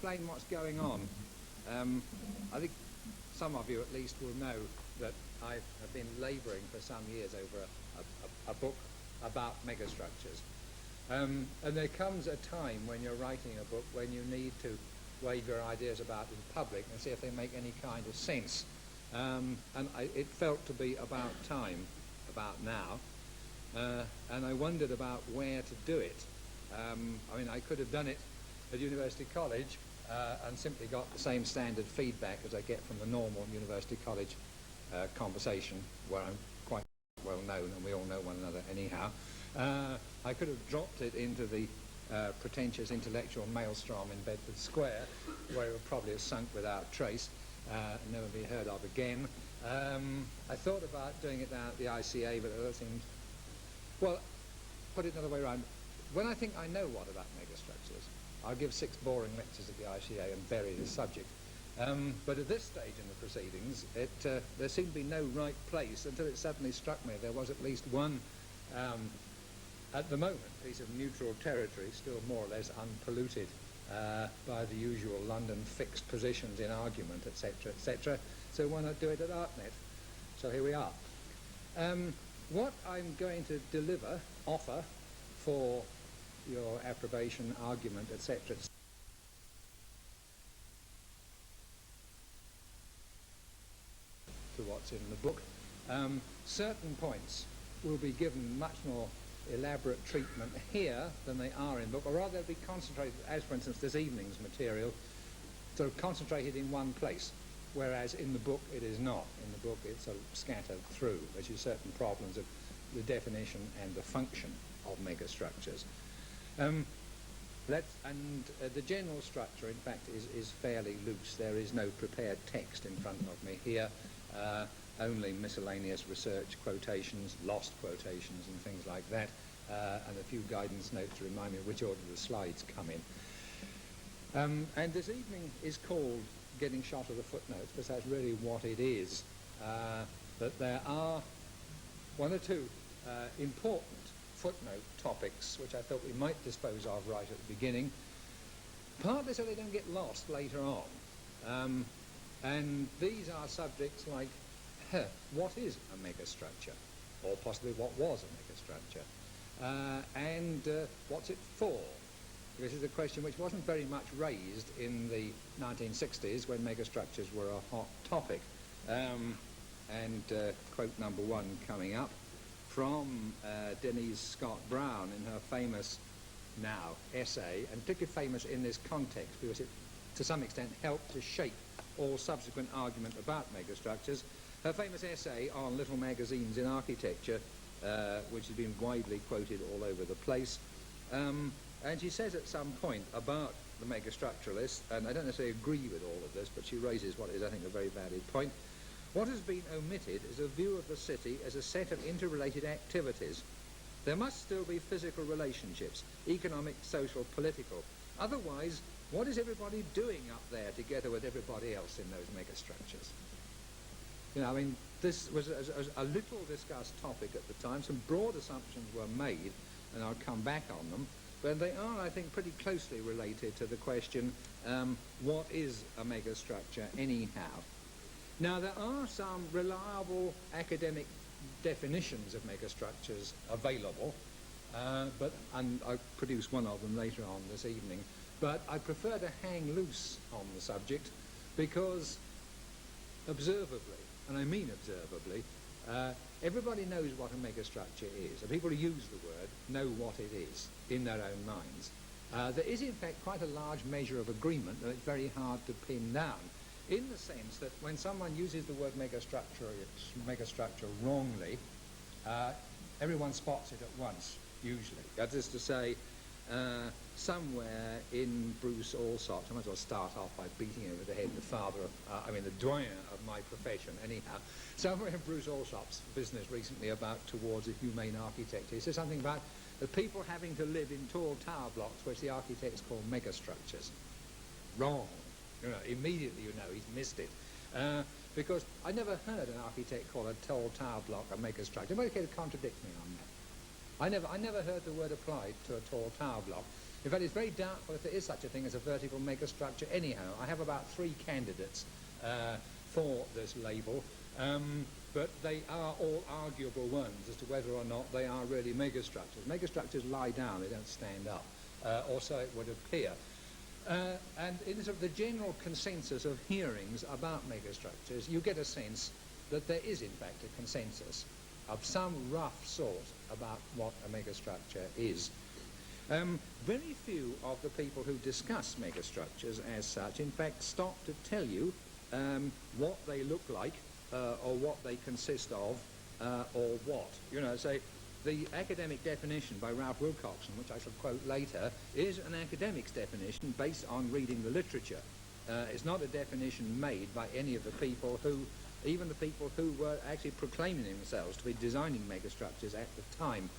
explain what's going on. I think some of you at least will know that I have been labouring for some years over a book about megastructures. And there comes a time when you're writing a book when you need to wave your ideas about in public and see if they make any kind of sense. It felt to be about time, about now, and I wondered about where to do it. I mean, I could have done it at University College and simply got the same standard feedback as I get from the normal University College conversation, where I'm quite well known and we all know one another anyhow. I could have dropped it into the pretentious intellectual maelstrom in Bedford Square, where it would probably have sunk without trace and never be heard of again. I thought about doing it down at the ICA, but it seemed, well, put it another way around. When I think I know what about megastructures, I'll give 6 boring lectures at the ICA and bury the subject. But at this stage in the proceedings, there seemed to be no right place until it suddenly struck me there was at least one, at the moment, piece of neutral territory, still more or less unpolluted by the usual London fixed positions in argument, etc., etc. So why not do it at ARTNET? So here we are. What I'm going to offer for your approbation, argument, etc., to what's in the book. Certain points will be given much more elaborate treatment here than they are in the book, or rather they'll be concentrated, as for instance this evening's material, sort of concentrated in one place, whereas in the book it is not. In the book it's sort of scattered through, which is certain problems of the definition and the function of megastructures. The general structure, in fact, is fairly loose. There is no prepared text in front of me here, only miscellaneous research quotations, lost quotations and things like that, and a few guidance notes to remind me of which order the slides come in. And this evening is called Getting Shot of the Footnotes, because that's really what it is. That there are one or two important footnote topics which I thought we might dispose of right at the beginning, partly so they don't get lost later on. And these are subjects like, what is a megastructure? Or possibly what was a megastructure? And what's it for? This is a question which wasn't very much raised in the 1960s when megastructures were a hot topic. Quote number 1 coming up from Denise Scott Brown in her famous now essay, and particularly famous in this context because it to some extent helped to shape all subsequent argument about megastructures. Her famous essay on little magazines in architecture, which has been widely quoted all over the place. And she says at some point about the megastructuralists, and I don't necessarily agree with all of this, but she raises what is, I think, a very valid point. What has been omitted is a view of the city as a set of interrelated activities. There must still be physical relationships, economic, social, political. Otherwise, what is everybody doing up there together with everybody else in those megastructures? You know, I mean, this was a little discussed topic at the time. Some broad assumptions were made, and I'll come back on them. But they are, I think, pretty closely related to the question, what is a megastructure anyhow? Now, there are some reliable academic definitions of megastructures available, and I'll produce one of them later on this evening. But I prefer to hang loose on the subject because observably, and I mean observably, everybody knows what a megastructure is. The people who use the word know what it is in their own minds. There is, in fact, quite a large measure of agreement that it's very hard to pin down, in the sense that when someone uses the word megastructure wrongly, everyone spots it at once, usually. That is to say, somewhere in Bruce Allsopp's, I might as well start off by beating over the head the father of, the doyen of my profession, anyhow. Somewhere in Bruce Allsopp's business recently about Towards a Humane Architecture, he says something about the people having to live in tall tower blocks, which the architects call megastructures. Wrong. You know, immediately you know he's missed it. Because I never heard an architect call a tall tower block a megastructure. Nobody can contradict me on that. I never heard the word applied to a tall tower block. In fact, it's very doubtful if there is such a thing as a vertical megastructure anyhow. I have about 3 candidates for this label, but they are all arguable ones as to whether or not they are really megastructures. Megastructures lie down, they don't stand up, or so it would appear. And in sort of the general consensus of hearings about megastructures, you get a sense that there is in fact a consensus of some rough sort about what a megastructure is. Very few of the people who discuss megastructures as such, in fact, stop to tell you what they look like or what they consist of or what. You know, say, the academic definition by Ralph Wilcoxon, which I shall quote later, is an academic's definition based on reading the literature. It's not a definition made by any of the people who, even the people who were actually proclaiming themselves to be designing megastructures at the time.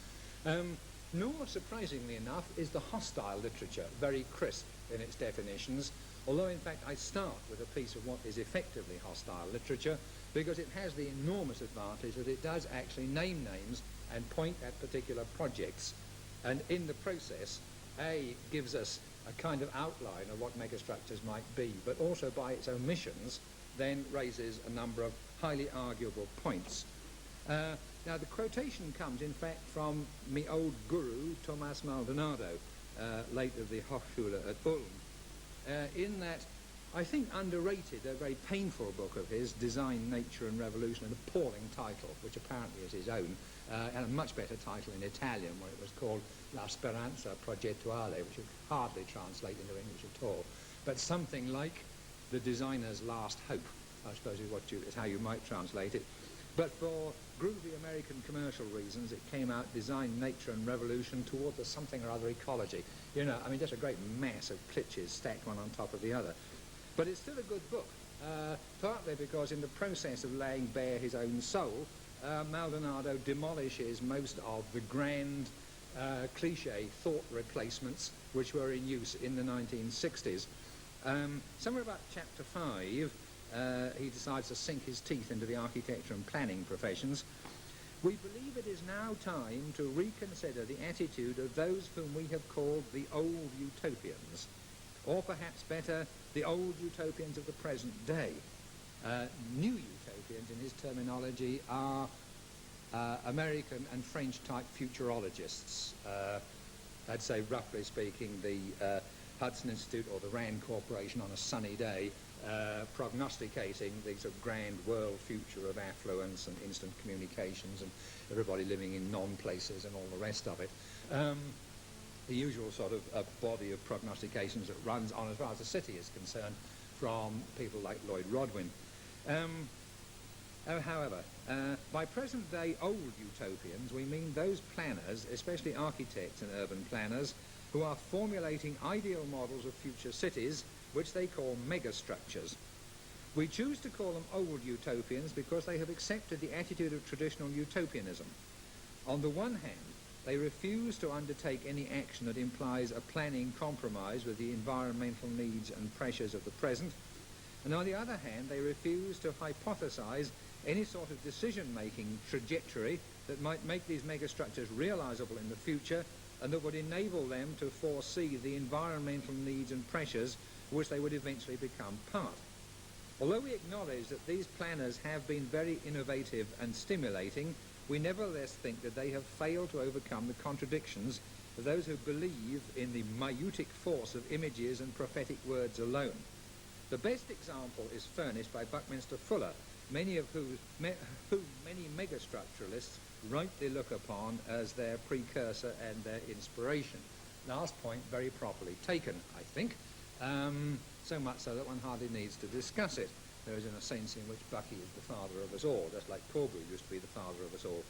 Nor, surprisingly enough, is the hostile literature very crisp in its definitions, although in fact I start with a piece of what is effectively hostile literature, because it has the enormous advantage that it does actually name names and point at particular projects, and in the process, A, gives us a kind of outline of what megastructures might be, but also by its omissions then raises a number of highly arguable points. Now the quotation comes in fact from me old guru Thomas Maldonado, late of the Hochschule at Ulm, in that I think underrated, a very painful book of his, Design, Nature and Revolution, an appalling title, which apparently is his own, and a much better title in Italian, where it was called La Speranza Progettuale, which you hardly translate into English at all, but something like The Designer's Last Hope, I suppose is how you might translate it. But for groovy American commercial reasons, it came out Design, Nature and Revolution toward the something or other ecology. You know, I mean, just a great mass of cliches stacked one on top of the other. But it's still a good book, partly because in the process of laying bare his own soul, Maldonado demolishes most of the grand cliche thought replacements which were in use in the 1960s. Somewhere about chapter 5, he decides to sink his teeth into the architecture and planning professions. We believe it is now time to reconsider the attitude of those whom we have called the old utopians, or perhaps better, the old utopians of the present day. New utopians, in his terminology, are American and French type futurologists. I'd say, roughly speaking, the Hudson Institute or the Rand Corporation on a sunny day, prognosticating the sort of grand world future of affluence and instant communications and everybody living in non-places and all the rest of it. The usual sort of body of prognostications that runs on as far as the city is concerned from people like Lloyd Rodwin. However, by present-day old utopians, we mean those planners, especially architects and urban planners, who are formulating ideal models of future cities, which they call megastructures. We choose to call them old utopians because they have accepted the attitude of traditional utopianism. On the one hand, they refuse to undertake any action that implies a planning compromise with the environmental needs and pressures of the present, and on the other hand, they refuse to hypothesize any sort of decision-making trajectory that might make these megastructures realizable in the future and that would enable them to foresee the environmental needs and pressures which they would eventually become part. Although we acknowledge that these planners have been very innovative and stimulating, we nevertheless think that they have failed to overcome the contradictions of those who believe in the maieutic force of images and prophetic words alone. The best example is furnished by Buckminster Fuller, many megastructuralists rightly look upon as their precursor and their inspiration. Last point very properly taken, I think, so much so that one hardly needs to discuss it. There is in a sense in which Bucky is the father of us all, just like Corbu used to be the father of us all.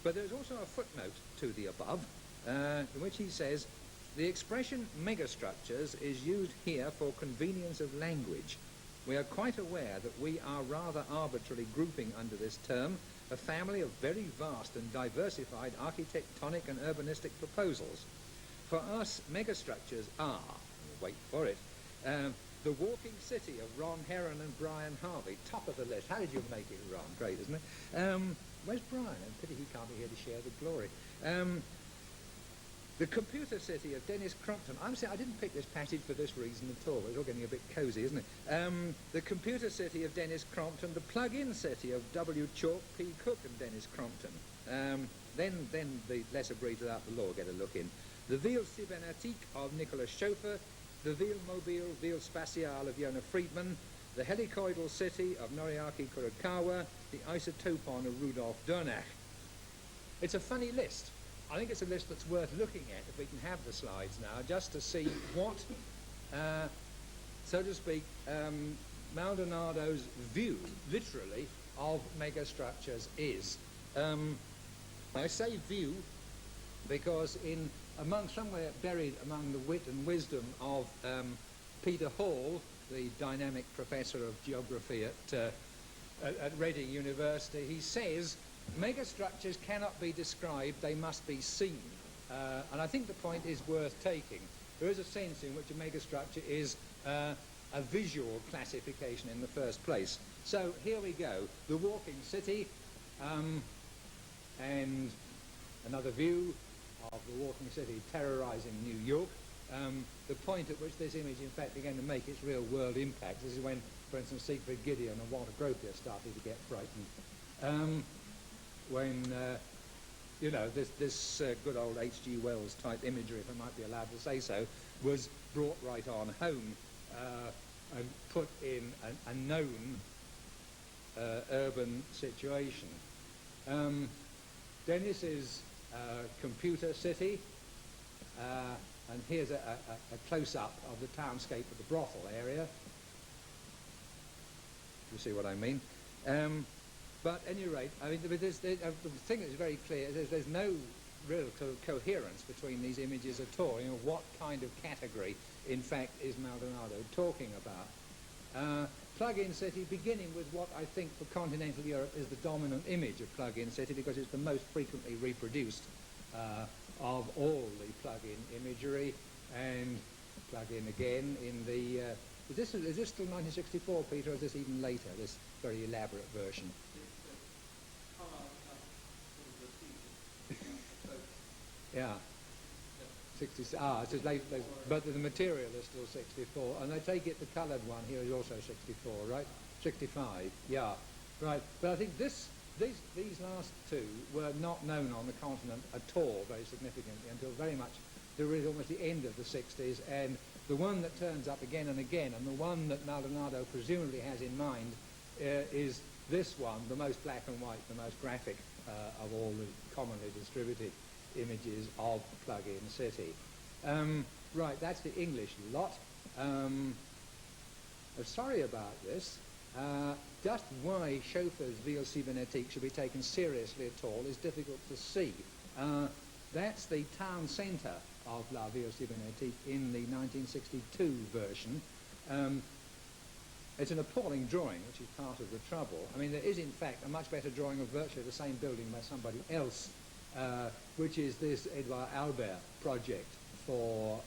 But there's also a footnote to the above, in which he says, the expression megastructures is used here for convenience of language. We are quite aware that we are rather arbitrarily grouping under this term a family of very vast and diversified architectonic and urbanistic proposals. For us, megastructures are, wait for it, the walking city of Ron Heron and Brian Harvey, top of the list. How did you make it, Ron? Great, isn't it? Where's Brian? Pity he can't be here to share the glory. The computer city of Dennis Crompton. I didn't pick this passage for this reason at all. It's all getting a bit cosy, isn't it? The computer city of Dennis Crompton, the plug-in city of W. Chalk, P. Cook and Dennis Crompton. Then the less agreed without the law get a look in. The Ville cybernétique of Nicolas Schoeffer, the Ville mobile, Ville spatiale of Yona Friedman, the helicoidal city of Noriaki Kurokawa, the isotopon of Rudolf Durnach. It's a funny list. I think it's a list that's worth looking at if we can have the slides now, just to see what, so to speak, Maldonado's view, literally, of megastructures is. I say view because somewhere buried among the wit and wisdom of Peter Hall, the dynamic professor of geography at Reading University, he says megastructures cannot be described, they must be seen. And I think the point is worth taking. There is a sense in which a megastructure is a visual classification in the first place. So here we go, the walking city, and another view of the walking city terrorizing New York. The point at which this image in fact began to make its real world impact, this is when, for instance, Siegfried Gideon and Walter Gropius started to get frightened. When, this good old H.G. Wells type imagery, if I might be allowed to say so, was brought right on home and put in a known urban situation. Dennis's computer city, and here's a close-up of the townscape of the brothel area. You see what I mean? But at any rate, I mean, the thing that's very clear is there's no real coherence between these images at all. You know, what kind of category, in fact, is Maldonado talking about? Plug-in city, beginning with what I think for continental Europe is the dominant image of plug-in city, because it's the most frequently reproduced of all the plug-in imagery, and plug-in again in the... is this still 1964, Peter, or is this even later, this very elaborate version? Yeah. 60, it's as late, but the material is still 64, and I take it the coloured one here is also 64, right? 65, yeah, right. But I think these last two were not known on the continent at all, very significantly, until very much almost the end of the 60s, and the one that turns up again and again, and the one that Maldonado presumably has in mind, is this one, the most black and white, the most graphic of all the commonly distributed images of plug-in city. Right, that's the English lot. I'm sorry about this. Just why Schoeffer's Ville cybernétique should be taken seriously at all is difficult to see. That's the town centre of La Ville cybernétique in the 1962 version. It's an appalling drawing, which is part of the trouble. I mean, there is, in fact, a much better drawing of virtually the same building by somebody else, which is this Edouard Albert project for,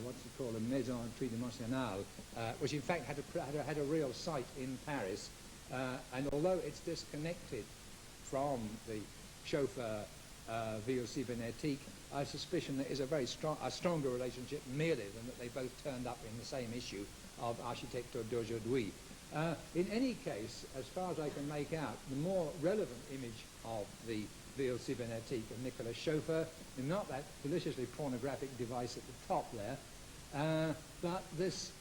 what's it called, a maison tridimensionale, which in fact had a real site in Paris. And although it's disconnected from the Schoeffer Ville cybernétique, I suspicion there is a stronger relationship merely than that they both turned up in the same issue of Architecture d'aujourd'hui. In any case, as far as I can make out, the more relevant image of the Ville cybernétique of Nicolas Schoeffer, and not that deliciously pornographic device at the top there, but this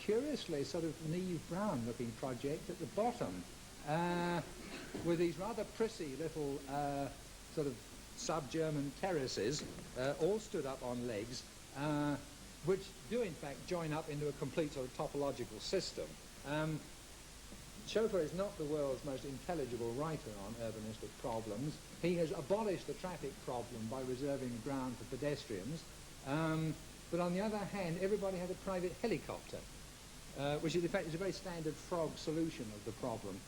curiously sort of Neve Brown looking project at the bottom, with these rather prissy little sort of sub-German terraces, all stood up on legs, which do in fact join up into a complete sort of topological system. Schoeffer is not the world's most intelligible writer on urbanistic problems. He has abolished the traffic problem by reserving ground for pedestrians. But on the other hand, everybody had a private helicopter, which is in fact is a very standard frog solution of the problem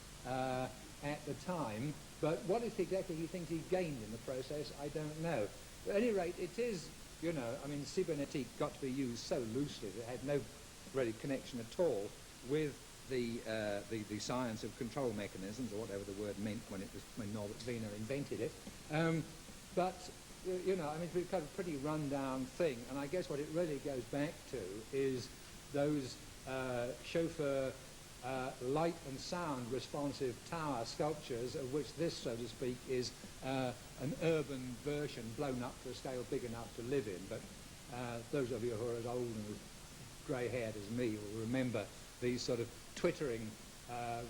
at the time. But what exactly he thinks he gained in the process, I don't know. But at any rate, it is, you know, I mean, cybernétique got to be used so loosely that it had no really connection at all with the science of control mechanisms, or whatever the word meant when Norbert Wiener invented it. But you know, I mean, it's kind of a pretty run-down thing, and I guess what it really goes back to is those chauffeur light and sound responsive tower sculptures, of which this, so to speak, is an urban version blown up to a scale big enough to live in. But those of you who are as old and as grey-haired as me will remember these sort of twittering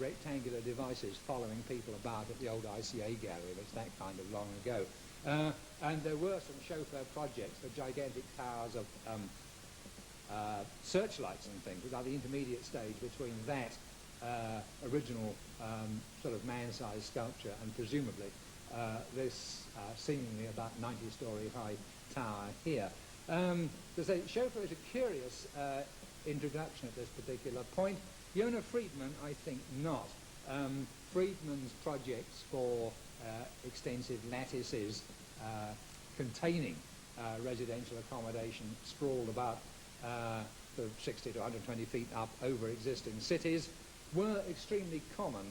rectangular devices following people about at the old ICA gallery. It's that kind of long ago. And there were some chauffeur projects for gigantic towers of searchlights and things, which are the intermediate stage between that original sort of man-sized sculpture and presumably this seemingly about 90-story high tower here. To say chauffeur is a curious introduction at this particular point. Jona Friedman, I think not. Friedman's projects for extensive lattices containing residential accommodation sprawled about sort of 60 to 120 feet up over existing cities were extremely common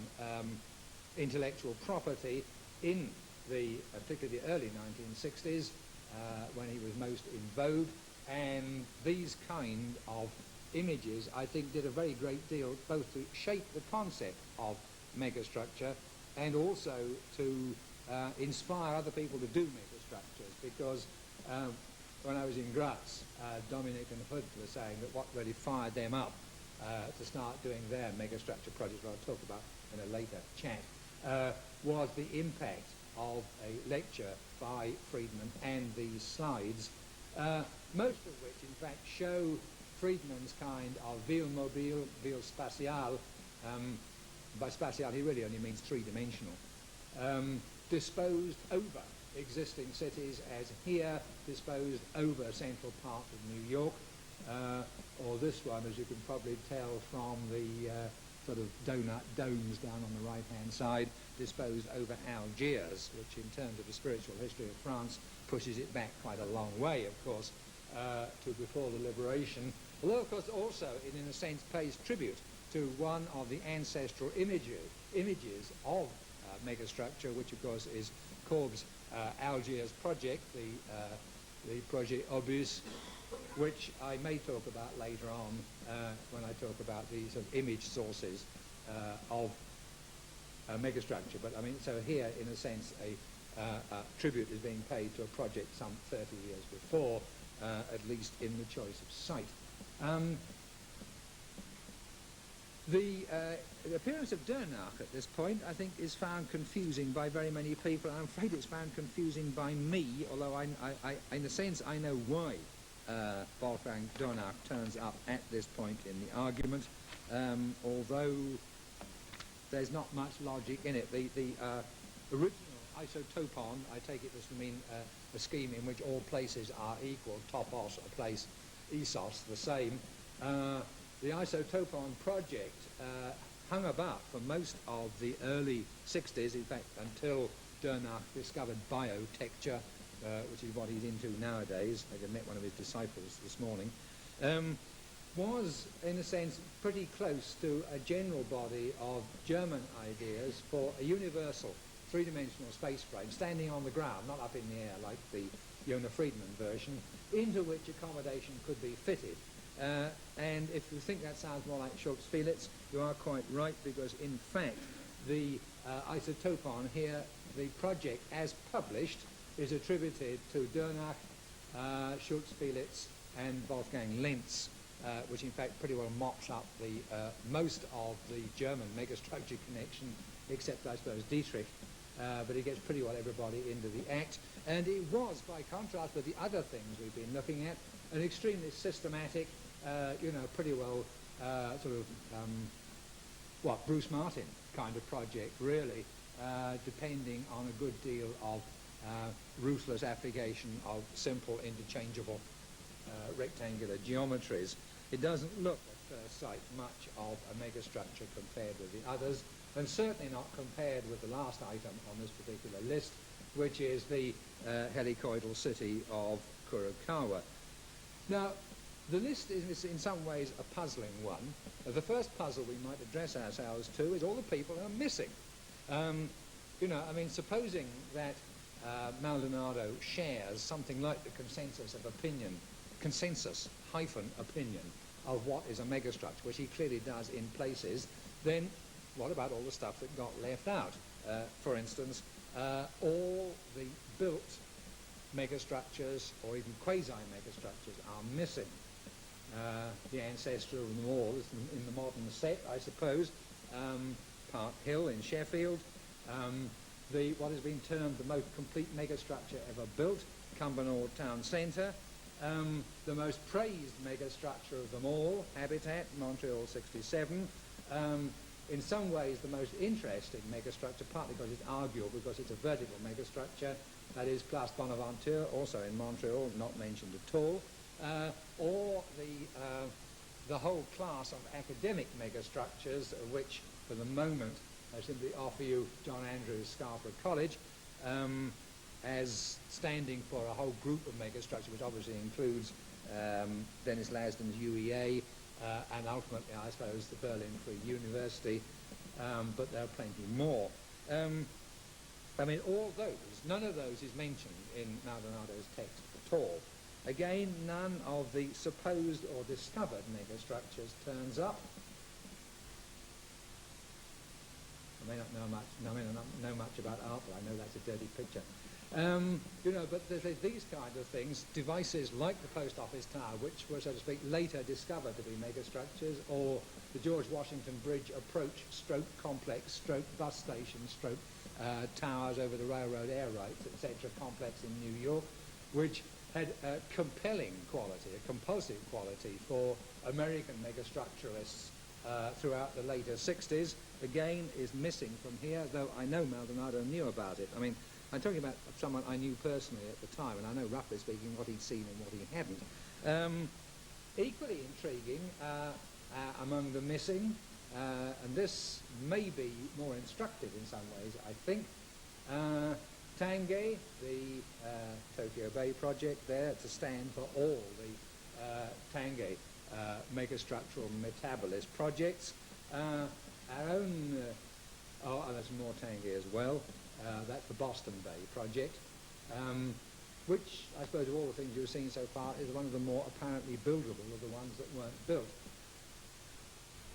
intellectual property in particularly the early 1960s when he was most in vogue, and these kind of images, I think, did a very great deal both to shape the concept of megastructure and also to inspire other people to do megastructures, because when I was in Graz, Dominic and Hood were saying that what really fired them up to start doing their megastructure projects, which I'll talk about in a later chat, was the impact of a lecture by Friedman and these slides, most of which in fact show Friedman's kind of ville mobile, ville spatiale. By spatiale he really only means three-dimensional, disposed over existing cities, as here disposed over central part of New York, or this one, as you can probably tell from the sort of donut domes down on the right-hand side, disposed over Algiers, which in terms of the spiritual history of France pushes it back quite a long way, of course, to before the liberation, although of course also in a sense pays tribute to one of the ancestral images of megastructure, which of course is Corb's Algiers project, the Projet Obus, which I may talk about later on when I talk about the sort of image sources of megastructure. But I mean, so here in a sense a tribute is being paid to a project some 30 years before, at least in the choice of site. The appearance of Dernach at this point, I think, is found confusing by very many people. I'm afraid it's found confusing by me, although I in a sense, I know why Wolfgang Dernach turns up at this point in the argument, although there's not much logic in it. The original isotopon, I take it to mean a scheme in which all places are equal, topos, a place, isos, the same. The isotopon project hung about for most of the early 60s, in fact, until Dernach discovered biotecture, which is what he's into nowadays. I met one of his disciples this morning. Was, in a sense, pretty close to a general body of German ideas for a universal three-dimensional space frame standing on the ground, not up in the air like the Jona Friedman version, into which accommodation could be fitted. And if you think that sounds more like Schultz-Felitz, you are quite right, because in fact the isotopon here, the project as published, is attributed to Dernach, Schultz-Felitz and Wolfgang Lenz, which in fact pretty well mops up the most of the German megastructure connection, except I suppose Dietrich, but it gets pretty well everybody into the act. And it was, by contrast with the other things we've been looking at, an extremely systematic, pretty well sort of, Bruce Martin kind of project, really, depending on a good deal of ruthless application of simple, interchangeable rectangular geometries. It doesn't look at first sight much of a megastructure compared with the others, and certainly not compared with the last item on this particular list, which is the helicoidal city of Kurokawa. Now, The list is in some ways a puzzling one. The first puzzle we might address ourselves to is all the people who are missing. You know, I mean, supposing that Maldonado shares something like the consensus of opinion, consensus-opinion of what is a megastructure, which he clearly does in places, then what about all the stuff that got left out? For instance, all the built megastructures or even quasi-megastructures are missing. The ancestor of them all is in the modern set, I suppose. Park Hill in Sheffield, what has been termed the most complete megastructure ever built, Cumbernauld Town Centre, the most praised megastructure of them all, Habitat, Montreal 67, in some ways the most interesting megastructure, partly because it's arguable, because it's a vertical megastructure, that is Place Bonaventure, also in Montreal, not mentioned at all, or the whole class of academic megastructures, which for the moment I simply offer you John Andrews Scarborough College as standing for a whole group of megastructure, which obviously includes Dennis Lasdon's UEA and ultimately, I suppose, the Berlin Free University, but there are plenty more. I mean, all those, none of those is mentioned in Maldonado's text at all. Again, none of the supposed or discovered megastructures turns up. I may not know much about art, but I know that's a dirty picture. You know, but there's these kind of things, devices like the post office tower, which were, so to speak, later discovered to be megastructures, or the George Washington Bridge approach, stroke complex, stroke bus station, stroke towers over the railroad air rights, etc., complex in New York, which had a compelling quality, a compulsive quality for American megastructuralists throughout the later 60s, again is missing from here, though I know Maldonado knew about it. I mean, I'm talking about someone I knew personally at the time, and I know, roughly speaking, what he'd seen and what he hadn't. Equally intriguing among the missing, and this may be more instructive in some ways, I think, Tange, the Tokyo Bay project there, to stand for all the Tange megastructural metabolist projects. Our own, there's more Tange as well. That's the Boston Bay project, which I suppose of all the things you've seen so far is one of the more apparently buildable of the ones that weren't built.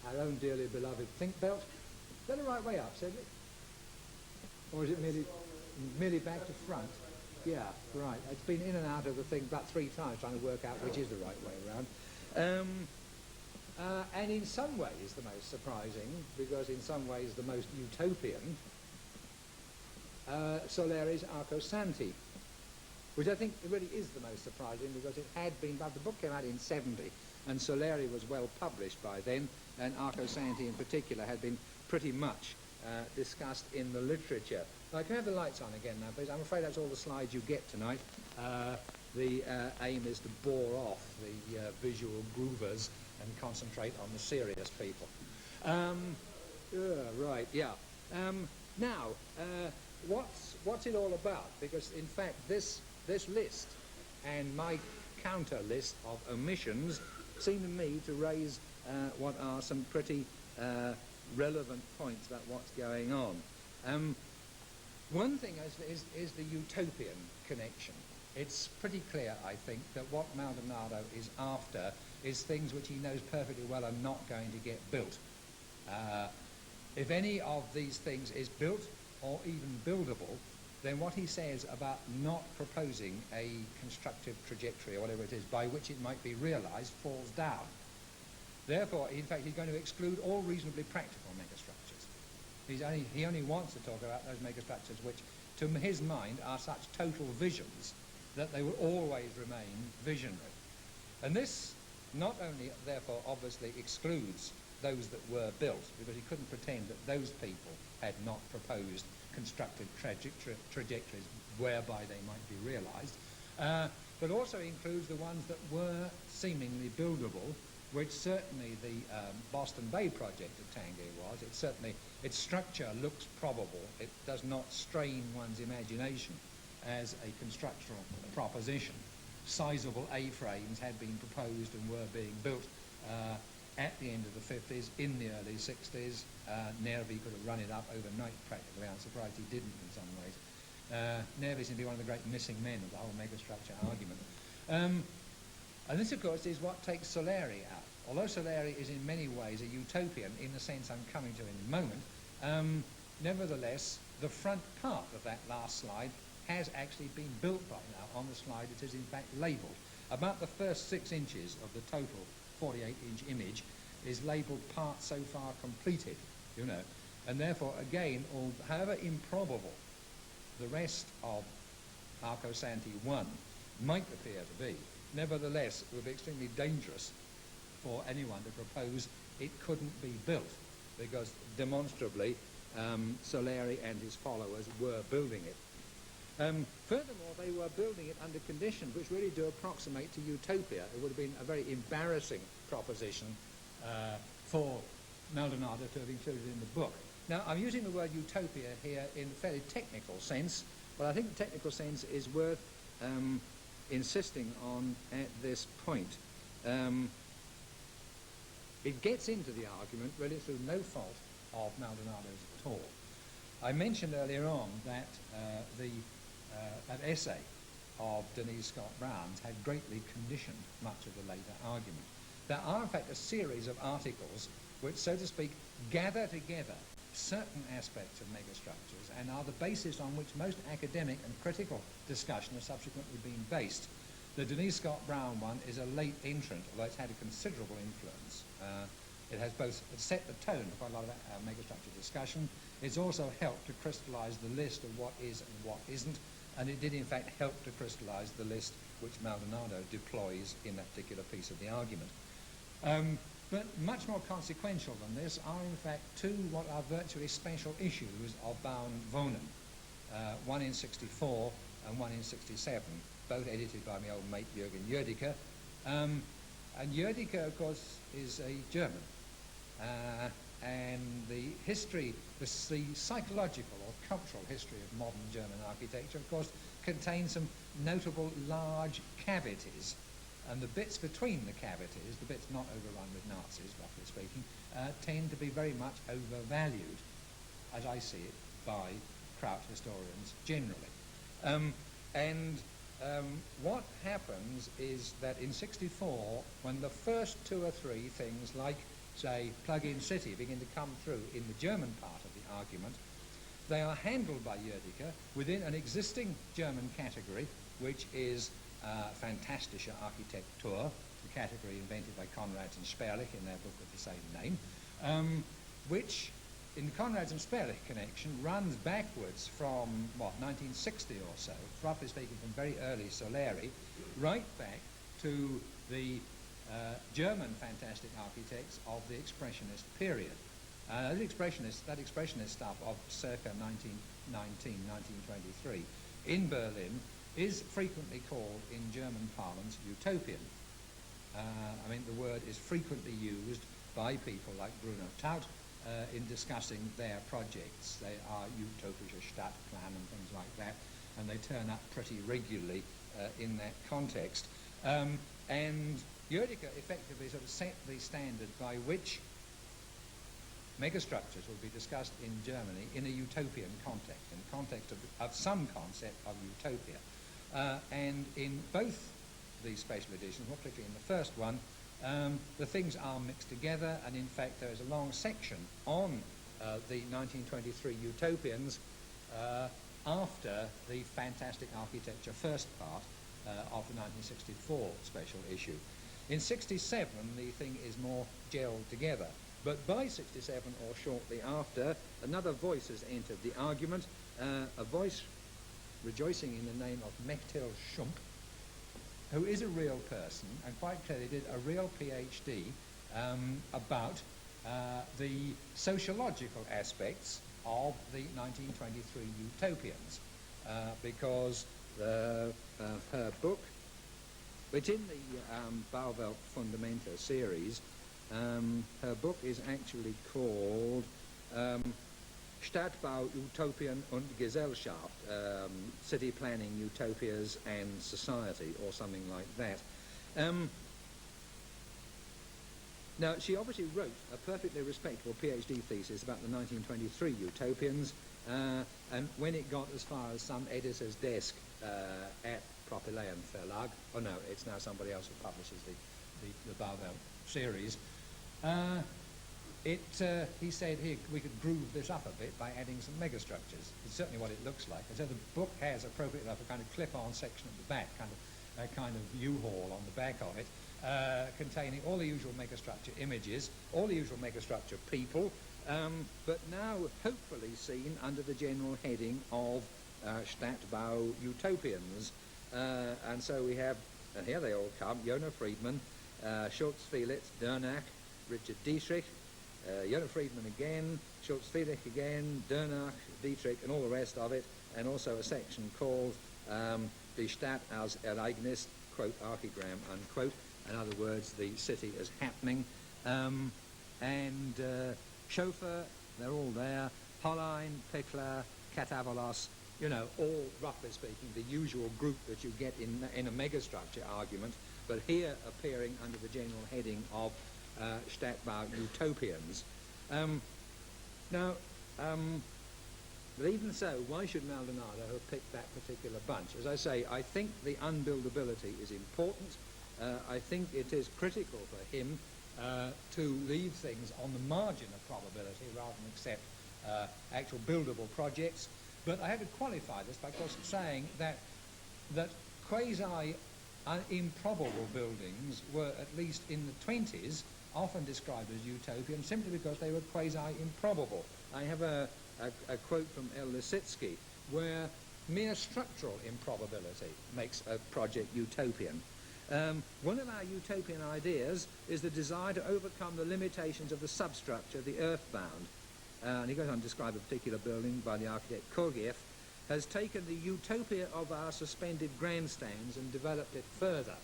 Our own dearly beloved Think Belt. Is that the right way up, Cedric? Or is it merely back to front? Yeah, right. It's been in and out of the thing about 3 times trying to work out which is the right way around. And in some ways the most surprising, because in some ways the most utopian, Soleris Arcosanti, which I think really is the most surprising, because it had been, but the book came out in 70, and Soleri was well published by then, and Arcosanti in particular had been pretty much discussed in the literature. Now, can we have the lights on again now, please? I'm afraid that's all the slides you get tonight. The aim is to bore off the visual groovers and concentrate on the serious people. Right, yeah. Now, what's it all about? Because in fact this list and my counter list of omissions seem to me to raise what are some pretty relevant points about what's going on. One thing is the utopian connection. It's pretty clear, I think, that what Maldonado is after is things which he knows perfectly well are not going to get built. If any of these things is built or even buildable, then what he says about not proposing a constructive trajectory or whatever it is by which it might be realized falls down. Therefore, in fact, he's going to exclude all reasonably practical megastructures. He only wants to talk about those megastructures which, to his mind, are such total visions that they will always remain visionary. And this not only, therefore, obviously excludes those that were built, because he couldn't pretend that those people had not proposed constructive trajectories whereby they might be realized, but also includes the ones that were seemingly buildable, which certainly the Boston Bay project of Tanguy was. It certainly, its structure looks probable. It does not strain one's imagination as a constructional proposition. sizable A-frames had been proposed and were being built at the end of the 50s, in the early 60s. Nervi could have run it up overnight practically. I'm surprised he didn't in some ways. Nervi seemed to be one of the great missing men of the whole megastructure argument. And this, of course, is what takes Soleri out. Although Soleri is in many ways a utopian in the sense I'm coming to in a moment, nevertheless, the front part of that last slide has actually been built by now. On the slide it is in fact labelled. About the first 6 inches of the total 48-inch image is labelled part so far completed, you know. And therefore, again, however improbable the rest of Arco Santi 1 might appear to be, nevertheless, it would be extremely dangerous for anyone to propose it couldn't be built, because demonstrably Soleri and his followers were building it. Furthermore, they were building it under conditions which really do approximate to utopia. It would have been a very embarrassing proposition for Maldonado to have included in the book. Now, I'm using the word utopia here in a fairly technical sense, but I think the technical sense is worth insisting on at this point. It gets into the argument really through no fault of Maldonado's at all. I mentioned earlier on that that essay of Denise Scott Brown's had greatly conditioned much of the later argument. There are, in fact, a series of articles which, so to speak, gather together certain aspects of megastructures and are the basis on which most academic and critical discussion has subsequently been based. The Denise Scott Brown one is a late entrant, although it's had a considerable influence. It has both set the tone for quite a lot of megastructure discussion. It's also helped to crystallise the list of what is and what isn't, and it did in fact help to crystallise the list which Maldonado deploys in that particular piece of the argument. But much more consequential than this are in fact 2 what are virtually special issues of Bauen Wohnen, one in 64 and one in 67, both edited by my old mate Jürgen Jödecke. And Jödecke, of course, is a German. And the history, the psychological or cultural history of modern German architecture, of course, contains some notable large cavities. And the bits between the cavities, the bits not overrun with Nazis, roughly speaking, tend to be very much overvalued, as I see it, by Kraut historians generally. What happens is that in 64, when the first 2 or 3 things like, say, plug-in city begin to come through in the German part of the argument, they are handled by Jödecke within an existing German category, which is Fantastische Architektur, the category invented by Conrads and Sperlich in their book with the same name, which in the Conrads and Sperlich connection runs backwards from, 1960 or so, roughly speaking from very early Soleri, right back to the German fantastic architects of the Expressionist period. That expressionist stuff of circa 1919, 1923 in Berlin is frequently called in German parlance utopian. I mean, the word is frequently used by people like Bruno Taut in discussing their projects. They are utopische Stadtplan and things like that, and they turn up pretty regularly in that context. And Jödecke effectively sort of set the standard by which megastructures will be discussed in Germany in a utopian context, in the context of some concept of utopia. And in both these special editions, more particularly in the first one, the things are mixed together, and in fact there is a long section on the 1923 utopians after the fantastic architecture first part of the 1964 special issue. In 67 the thing is more gelled together, but by 67 or shortly after, another voice has entered the argument, a voice rejoicing in the name of Mechthild Schump, who is a real person and quite clearly did a real PhD about the sociological aspects of the 1923 utopians, because her book, which in the Bauwelt Fundamenta series, her book is actually called Stadtbau, Utopien und Gesellschaft, city planning, utopias and society, or something like that. Now, she obviously wrote a perfectly respectable PhD thesis about the 1923 utopians, and when it got as far as some editor's desk at Propylaeon Verlag, oh no, it's now somebody else who publishes the Bauhaus series, he said, here, we could groove this up a bit by adding some megastructures. It's certainly what it looks like. And so the book has, appropriate enough, a kind of clip-on section at the back, a kind of U-haul on the back of it, containing all the usual megastructure images, all the usual megastructure people, but now hopefully seen under the general heading of Stadtbau Utopians. And so we have, and here they all come, Jona Friedman, Schultz Felix, Dernach, Richard Dietrich, Jona Friedman again, Schultz Felix again, Dernach, Dietrich, and all the rest of it, and also a section called Die Stadt als Ereignis, quote, archigram, unquote. In other words, the city as happening. And Schoeffer, they're all there. Hollein, Pickler, Katavolos, you know, all, roughly speaking, the usual group that you get in a megastructure argument, but here appearing under the general heading of Stadtbau Utopians. But even so, why should Maldonado have picked that particular bunch? As I say, I think the unbuildability is important. I think it is critical for him to leave things on the margin of probability rather than accept actual buildable projects. But I had to qualify this by saying that quasi-improbable buildings were, at least in the 20s, often described as utopian simply because they were quasi-improbable. I have a quote from L. Lisitsky where mere structural improbability makes a project utopian. One of our utopian ideas is the desire to overcome the limitations of the substructure, the earthbound. And he goes on to describe a particular building by the architect Kogiev, has taken the utopia of our suspended grandstands and developed it further.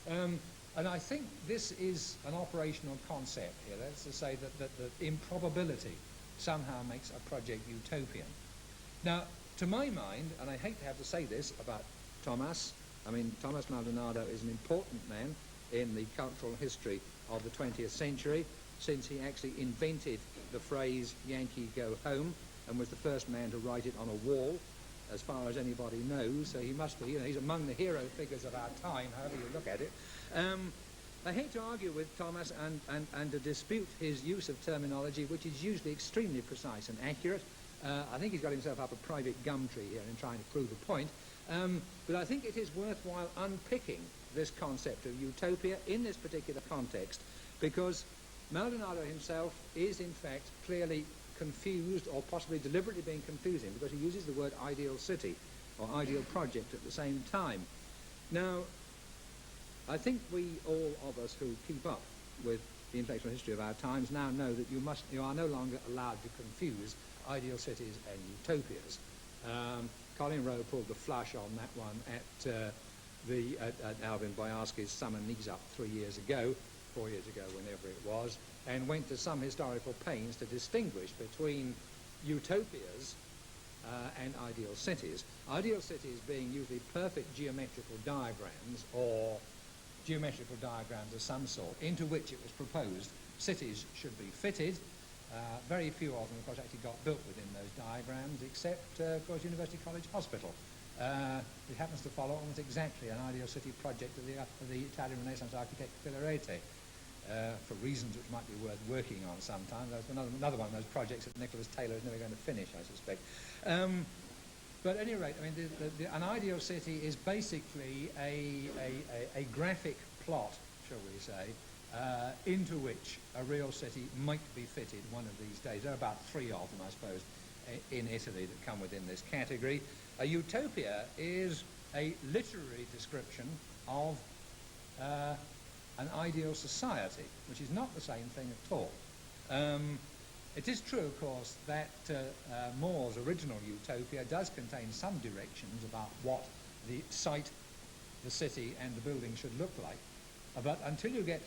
And I think this is an operational concept here. That's to say that the improbability somehow makes a project utopian. Now, to my mind, and I hate to have to say this about Thomas, I mean, Thomas Maldonado is an important man in the cultural history of the 20th century, since he actually invented the phrase Yankee go home and was the first man to write it on a wall, as far as anybody knows. So he must be, you know, he's among the hero figures of our time, however you look at it. I hate to argue with Thomas and to dispute his use of terminology, which is usually extremely precise and accurate. I think he's got himself up a private gum tree here in trying to prove a point. But I think it is worthwhile unpicking this concept of utopia in this particular context, because Maldonado himself is in fact clearly confused, or possibly deliberately being confusing, because he uses the word ideal city or ideal project at the same time. Now, I think we, all of us who keep up with the intellectual history of our times, now know that you are no longer allowed to confuse ideal cities and utopias. Colin Rowe pulled the flush on that one at Alvin Boyarsky's Summer Knees Up 4 years ago, whenever it was, and went to some historical pains to distinguish between utopias and ideal cities. Ideal cities being usually perfect geometrical diagrams, or geometrical diagrams of some sort, into which it was proposed cities should be fitted. Very few of them, of course, actually got built within those diagrams, except, of course, University College Hospital. It happens to follow almost exactly an ideal city project of the Italian Renaissance architect Filarete, for reasons which might be worth working on sometime. That's another one of those projects that Nicholas Taylor is never going to finish, I suspect. But at any rate, I mean, an ideal city is basically a graphic plot, shall we say, into which a real city might be fitted one of these days. There are about 3 of them, I suppose, in Italy that come within this category. A utopia is a literary description of an ideal society, which is not the same thing at all. It is true, of course, that More's original utopia does contain some directions about what the site, the city, and the building should look like. But until you get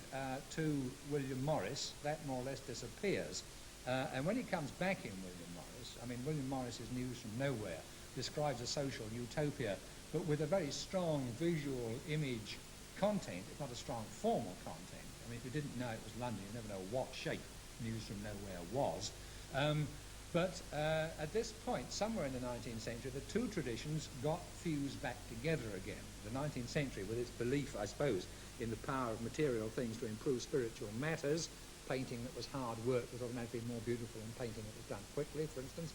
to William Morris, that more or less disappears. And when it comes back in William Morris, I mean, William Morris's News from Nowhere describes a social utopia, but with a very strong visual image content, if not a strong formal content. I mean, if you didn't know it was London, you'd never know what shape News from Nowhere was. But at this point, somewhere in the 19th century, the two traditions got fused back together again. The 19th century, with its belief, I suppose, in the power of material things to improve spiritual matters, painting that was hard work was automatically more beautiful than painting that was done quickly, for instance,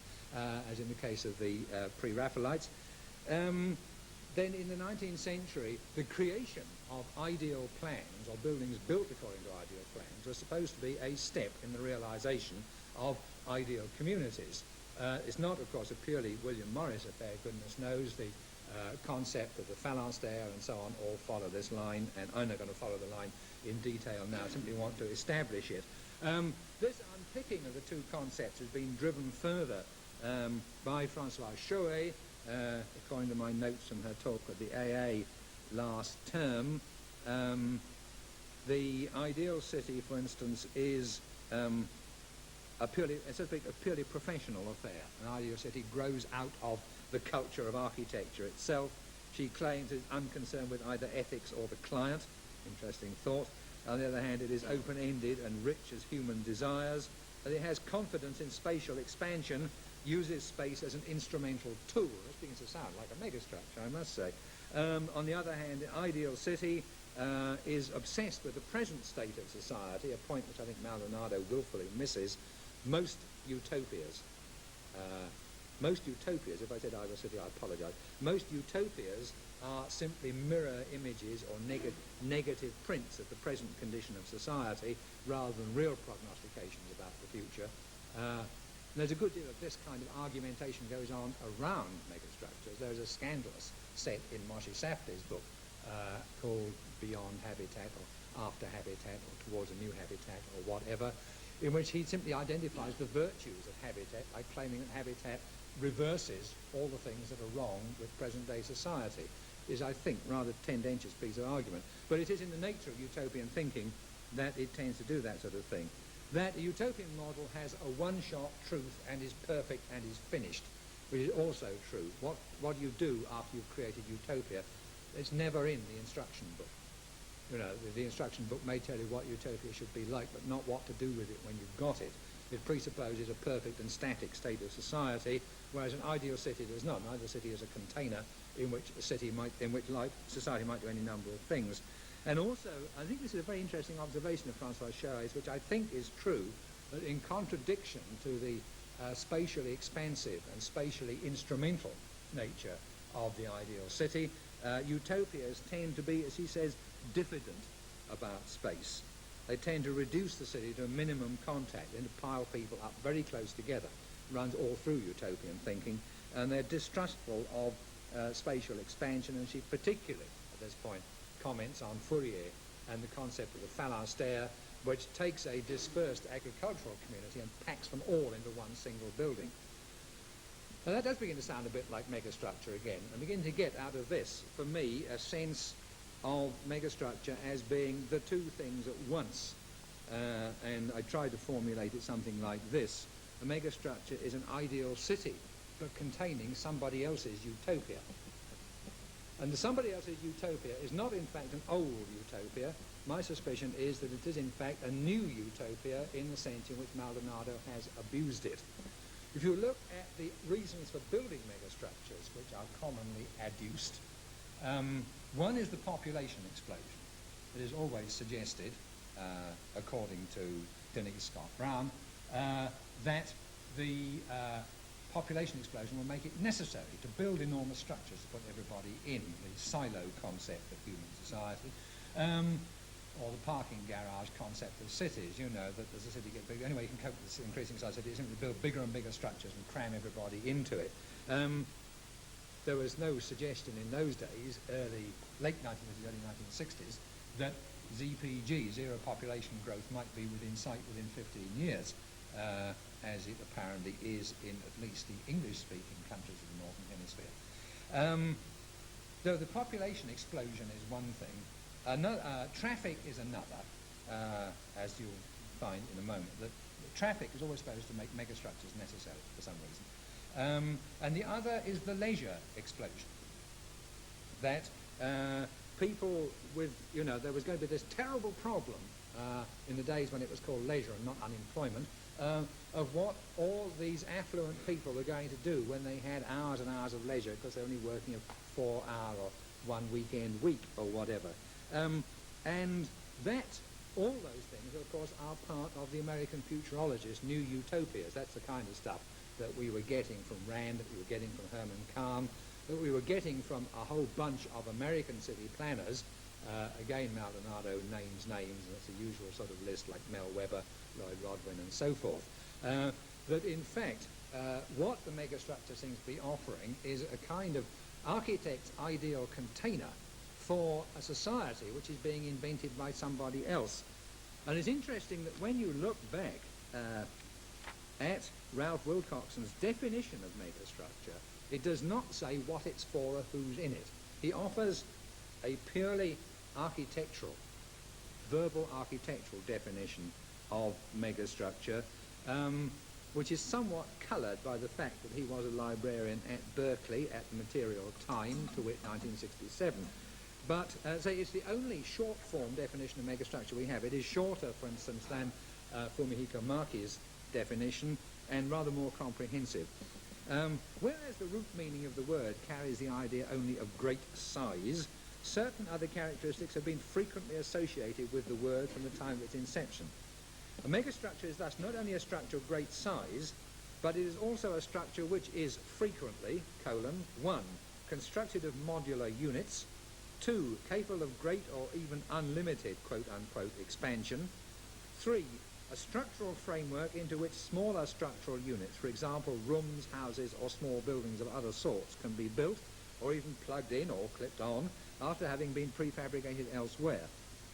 as in the case of the pre-Raphaelites. Then in the 19th century, the creation of ideal plans, or buildings built according to ideal plans, was supposed to be a step in the realization of ideal communities. It's not, of course, a purely William Morris affair, goodness knows. The concept of the phalanstère and so on all follow this line, and I'm not going to follow the line in detail now. I simply want to establish it. This unpicking of the two concepts has been driven further by Françoise Chouet, according to my notes from her talk at the AA last term. The ideal city, for instance, is a purely professional affair. An ideal city grows out of the culture of architecture itself. She claims it's unconcerned with either ethics or the client. Interesting thought. On the other hand, it is open-ended and rich as human desires. And it has confidence in spatial expansion, uses space as an instrumental tool. This begins to sound like a megastructure, I must say. On the other hand, the ideal city is obsessed with the present state of society, a point which I think Maldonado willfully misses. Most utopias, if I said ideal city, I apologize. Most utopias are simply mirror images or negative prints of the present condition of society rather than real prognostications about the future. There's a good deal of this kind of argumentation goes on around megastructures. There's a scandalous set in Moshe Safdie's book called Beyond Habitat or After Habitat or Towards a New Habitat or whatever, in which he simply identifies the virtues of habitat by claiming that habitat reverses all the things that are wrong with present-day society. Is, I think, rather tendentious piece of argument. But it is in the nature of utopian thinking that it tends to do that sort of thing. That a utopian model has a one-shot truth and is perfect and is finished, which is also true. What you do after you've created utopia, it's never in the instruction book. You know, the instruction book may tell you what utopia should be like, but not what to do with it when you've got it. It presupposes a perfect and static state of society, whereas an ideal city does not. An ideal city is a container in which society might do any number of things. And also, I think this is a very interesting observation of François Chouet's, which I think is true, that in contradiction to the spatially expansive and spatially instrumental nature of the ideal city, utopias tend to be, as he says, diffident about space. They tend to reduce the city to a minimum contact and to pile people up very close together. Runs all through utopian thinking, and they're distrustful of spatial expansion, and she particularly, at this point, comments on Fourier and the concept of the phalanstère, which takes a dispersed agricultural community and packs them all into one single building. Now that does begin to sound a bit like megastructure again, and begin to get out of this, for me, a sense of megastructure as being the two things at once. And I tried to formulate it something like this. A megastructure is an ideal city, but containing somebody else's utopia. And the somebody else's utopia is not in fact an old utopia. My suspicion is that it is in fact a new utopia in the sense in which Maldonado has abused it. If you look at the reasons for building megastructures, which are commonly adduced, one is the population explosion. It is always suggested, according to Denise Scott Brown, that the population explosion will make it necessary to build enormous structures to put everybody in, the silo concept of human society, or the parking garage concept of cities. You know that as the city gets bigger, anyway, you can cope with this increasing size of cities, simply build bigger and bigger structures and cram everybody into it. There was no suggestion in those days, late 1950s, early 1960s, that ZPG, zero population growth, might be within sight within 15 years, as it apparently is in at least the English-speaking countries of the Northern Hemisphere. Though the population explosion is one thing, traffic is another, as you'll find in a moment. Traffic is always supposed to make megastructures necessary for some reason. And the other is the leisure explosion. That people with, there was going to be this terrible problem in the days when it was called leisure and not unemployment, of what all these affluent people were going to do when they had hours and hours of leisure because they're only working a 4-hour or 1 weekend week or whatever. And that, all those things, of course, are part of the American futurologists' new utopias. That's the kind of stuff that we were getting from Rand, that we were getting from Herman Kahn, that we were getting from a whole bunch of American city planners. Again, Maldonado names names, and it's the usual sort of list like Mel Webber, Lloyd Rodwin, and so forth. That in fact, what the megastructure seems to be offering is a kind of architect's ideal container for a society which is being invented by somebody else. And it's interesting that when you look back at Ralph Wilcoxon's definition of megastructure, it does not say what it's for or who's in it. He offers a purely architectural, verbal architectural definition of megastructure, which is somewhat coloured by the fact that he was a librarian at Berkeley at the material time, to wit 1967. But so it's the only short-form definition of megastructure we have. It is shorter, for instance, than Fumihiko Maki's definition, and rather more comprehensive. Whereas the root meaning of the word carries the idea only of great size, certain other characteristics have been frequently associated with the word from the time of its inception. A megastructure is thus not only a structure of great size, but it is also a structure which is frequently, 1, constructed of modular units, 2, capable of great or even unlimited, quote-unquote, expansion, 3, a structural framework into which smaller structural units, for example, rooms, houses, or small buildings of other sorts, can be built or even plugged in or clipped on after having been prefabricated elsewhere.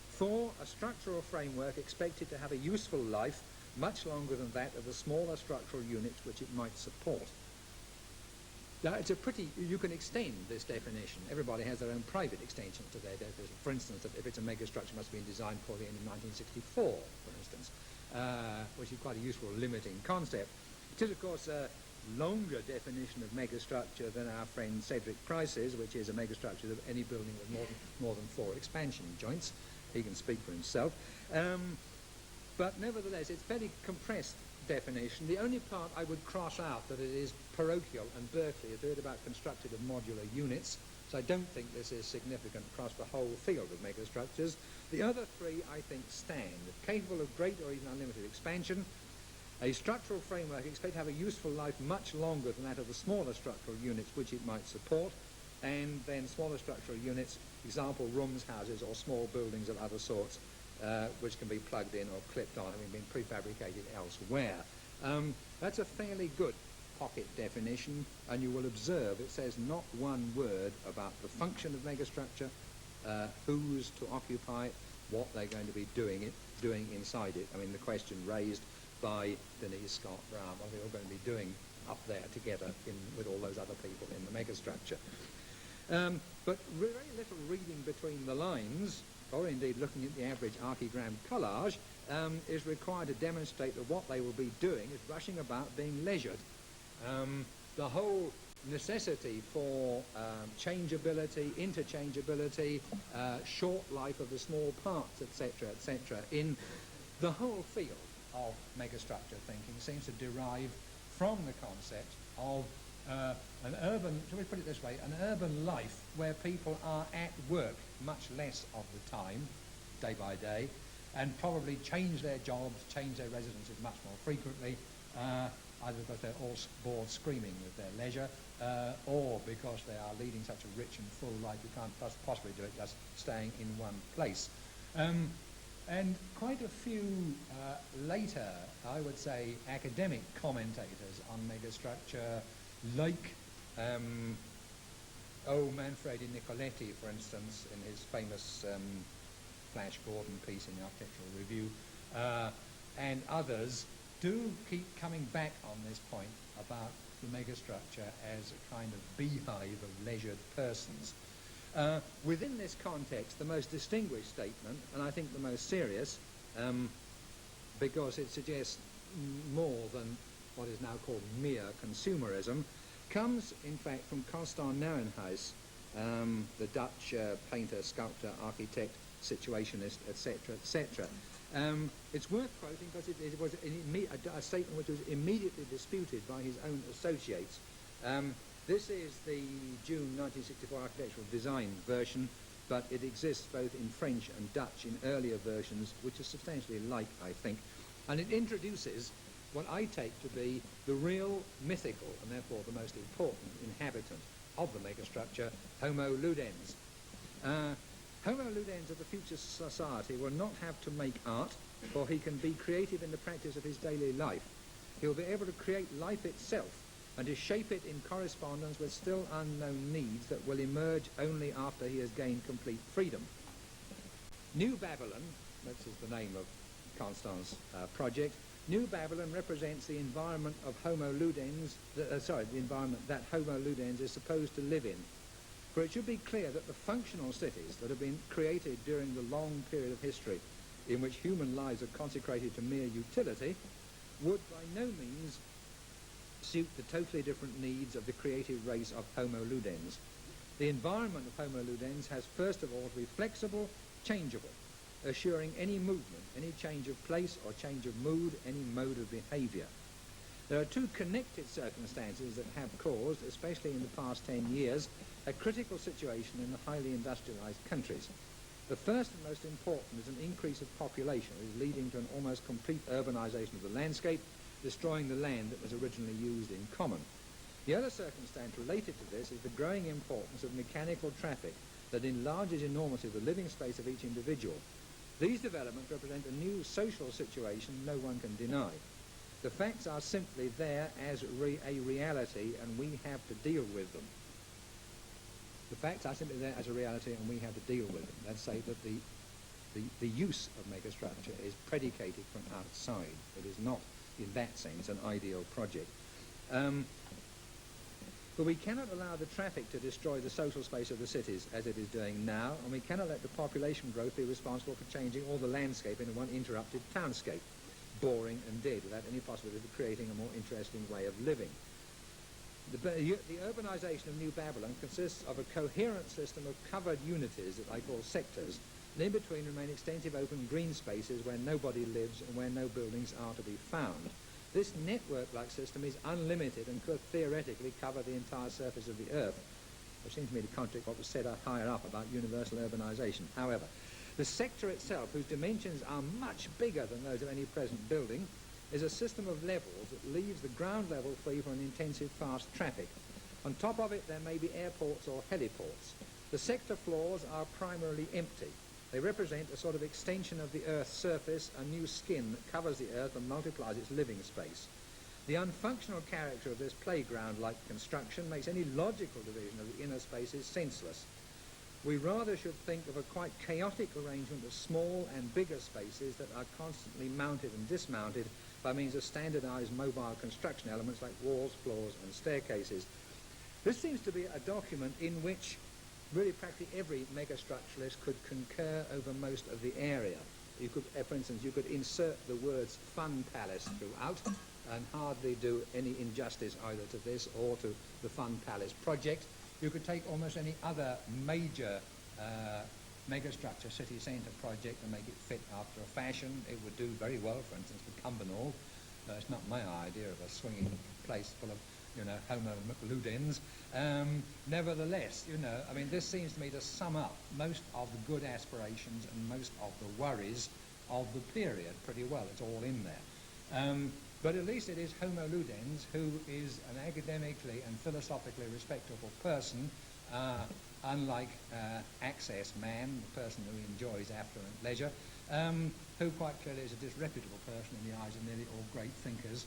4, a structural framework expected to have a useful life much longer than that of the smaller structural units which it might support. Now, it's a pretty, you can extend this definition. Everybody has their own private extensions to their definition. For instance, that if it's a megastructure, it must have been designed before the end of 1964, for instance, which is quite a useful limiting concept. It is, of course, a longer definition of megastructure than our friend Cedric Price's, which is a megastructure of any building with more than 4 expansion joints. He can speak for himself. But nevertheless, it's a fairly compressed definition. The only part I would cross out that it is parochial, and Berkeley is heard about constructed of modular units, so I don't think this is significant across the whole field of megastructures. The other 3, I think, stand. Capable of great or even unlimited expansion, a structural framework expected to have a useful life much longer than that of the smaller structural units which it might support, and then smaller structural units, example rooms, houses, or small buildings of other sorts, which can be plugged in or clipped on, having been prefabricated elsewhere. That's a fairly good pocket definition, and you will observe it says not one word about the function of megastructure, who's to occupy it, what they're going to be doing inside it. I mean, the question raised by Denise Scott Brown, what are they all going to be doing up there together with all those other people in the megastructure. But very little reading between the lines, or indeed looking at the average archigram collage, is required to demonstrate that what they will be doing is rushing about being leisured. The whole necessity for changeability, interchangeability, short life of the small parts, etc., in the whole field of megastructure thinking seems to derive from the concept of an urban, shall we put it this way, an urban life where people are at work much less of the time, day by day, and probably change their jobs, change their residences much more frequently, either because they're all bored screaming with their leisure, or because they are leading such a rich and full life you can't possibly do it just staying in one place. And quite a few later, I would say, academic commentators on megastructure, like Manfredi Nicoletti, for instance, in his famous Flash Gordon piece in the Architectural Review, and others, do keep coming back on this point about the megastructure as a kind of beehive of leisured persons. Within this context, the most distinguished statement, and I think the most serious, because it suggests more than what is now called mere consumerism, comes in fact from Constant Nieuwenhuis, the Dutch painter, sculptor, architect, situationist, etc., etc. It's worth quoting because it was a statement which was immediately disputed by his own associates. This is the June 1964 architectural design version, but it exists both in French and Dutch in earlier versions, which are substantially alike, I think. And it introduces what I take to be the real mythical, and therefore the most important inhabitant of the megastructure, Homo ludens. Homo ludens of the future society will not have to make art, for he can be creative in the practice of his daily life. He'll be able to create life itself and to shape it in correspondence with still unknown needs that will emerge only after he has gained complete freedom. New Babylon, this is the name of Constant's project, New Babylon represents the environment of Homo ludens, the environment that Homo ludens is supposed to live in. For it should be clear that the functional cities that have been created during the long period of history in which human lives are consecrated to mere utility would by no means suit the totally different needs of the creative race of Homo ludens. The environment of Homo ludens has first of all to be flexible, changeable, assuring any movement, any change of place or change of mood, any mode of behaviour. There are two connected circumstances that have caused, especially in the past 10 years, a critical situation in the highly industrialised countries. The first and most important is an increase of population, which is leading to an almost complete urbanisation of the landscape, destroying the land that was originally used in common. The other circumstance related to this is the growing importance of mechanical traffic that enlarges enormously the living space of each individual. These developments represent a new social situation no one can deny. The facts are simply there as a reality, and we have to deal with them. The facts are simply there as a reality, and we have to deal with them. Let's say that the use of megastructure is predicated from outside. It is not, in that sense, an ideal project. But we cannot allow the traffic to destroy the social space of the cities as it is doing now, and we cannot let the population growth be responsible for changing all the landscape into one interrupted townscape, boring and dead, without any possibility of creating a more interesting way of living. The urbanisation of New Babylon consists of a coherent system of covered unities that I call sectors, and in between remain extensive open green spaces where nobody lives and where no buildings are to be found. This network-like system is unlimited and could theoretically cover the entire surface of the Earth, which seems to me to contradict what was said higher up about universal urbanisation. However, the sector itself, whose dimensions are much bigger than those of any present building, is a system of levels that leaves the ground level free for an intensive fast traffic. On top of it there may be airports or heliports. The sector floors are primarily empty. They represent a sort of extension of the Earth's surface, a new skin that covers the Earth and multiplies its living space. The unfunctional character of this playground-like construction makes any logical division of the inner spaces senseless. We rather should think of a quite chaotic arrangement of small and bigger spaces that are constantly mounted and dismounted by means of standardized mobile construction elements like walls, floors and staircases. This seems to be a document in which really practically every megastructuralist could concur over most of the area. You could, for instance, you could insert the words Fun Palace throughout and hardly do any injustice either to this or to the Fun Palace project. You could take almost any other major megastructure city centre project and make it fit after a fashion. It would do very well, for instance, for Cumbernauld. It's not my idea of a swinging place full of, Homo ludens. Nevertheless, I mean, this seems to me to sum up most of the good aspirations and most of the worries of the period pretty well. It's all in there. But at least it is Homo ludens, who is an academically and philosophically respectable person, unlike access man, the person who enjoys affluent leisure, who quite clearly is a disreputable person in the eyes of nearly all great thinkers,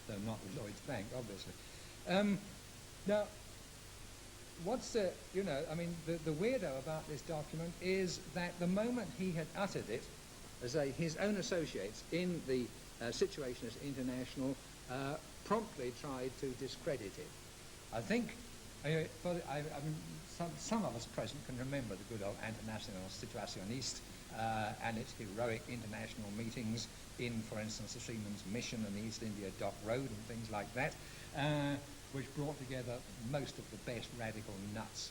though not with Lloyd's Bank, obviously. Now, what's the weirdo about this document is that the moment he had uttered it, as his own associates in the Situationist International promptly tried to discredit it. I think some of us present can remember the good old International Situationist and its heroic international meetings in, for instance, the Seamen's Mission and the East India Dock Road and things like that, which brought together most of the best radical nuts,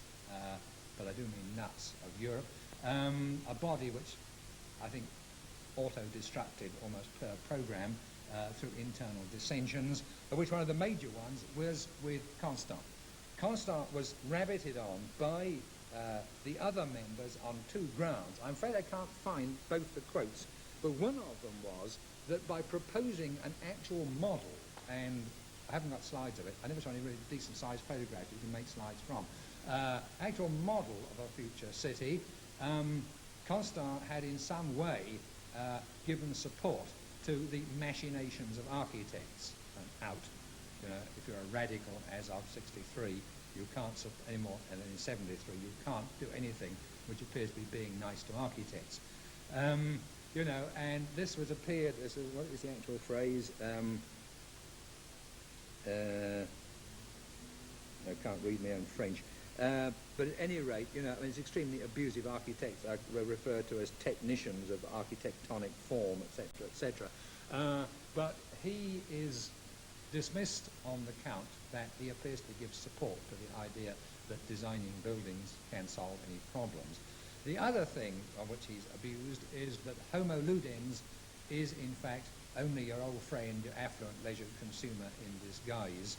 but I do mean nuts, of Europe, a body which I think auto-destructed almost per program through internal dissensions, of which one of the major ones was with Constant. Constant was rabbited on by the other members on two grounds. I'm afraid I can't find both the quotes, but one of them was that by proposing an actual model, and I haven't got slides of it, I never saw any really decent sized photographs you can make slides from, actual model of a future city, Constant had in some way given support to the machinations of architects. Out, if you're a radical as of 63, you can't anymore, and then in 73, you can't do anything which appears to be being nice to architects. And this was appeared as, what is the actual phrase? I can't read my own French. But at any rate, it's extremely abusive architects are referred to as technicians of architectonic form, etc., etc. But he is dismissed on the count that he appears to give support to the idea that designing buildings can solve any problems. The other thing on which he's abused is that Homo ludens is in fact only your old friend, your affluent leisure consumer in disguise,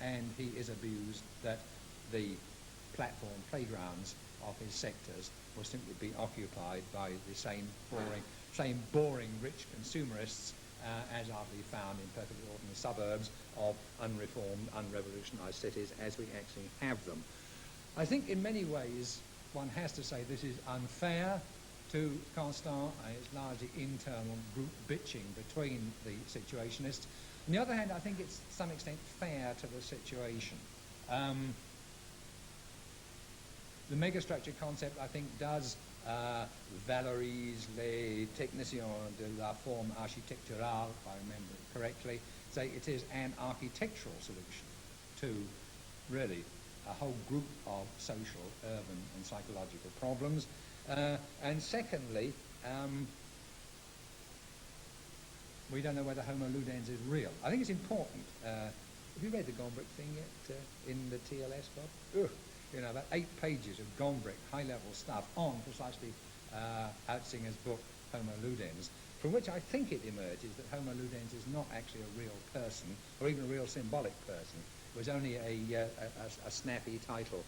and he is abused that the platform playgrounds of his sectors will simply be occupied by the same boring rich consumerists as are to be found in perfectly ordinary suburbs of unreformed, unrevolutionized cities as we actually have them. I think in many ways one has to say this is unfair to Constant, and it's largely internal group bitching between the situationists. On the other hand, I think it's to some extent fair to the situation. The megastructure concept, I think, does valorize les techniciens de la forme architecturale, if I remember it correctly, say it is an architectural solution to really a whole group of social, urban and psychological problems. And secondly, we don't know whether Homo ludens is real. I think it's important. Have you read the Gombrich thing yet in the TLS, Bob? Ugh. About 8 pages of Gombrich, high-level stuff on precisely Huizinga's book, Homo Ludens, from which I think it emerges that Homo Ludens is not actually a real person, or even a real symbolic person. It was only a snappy title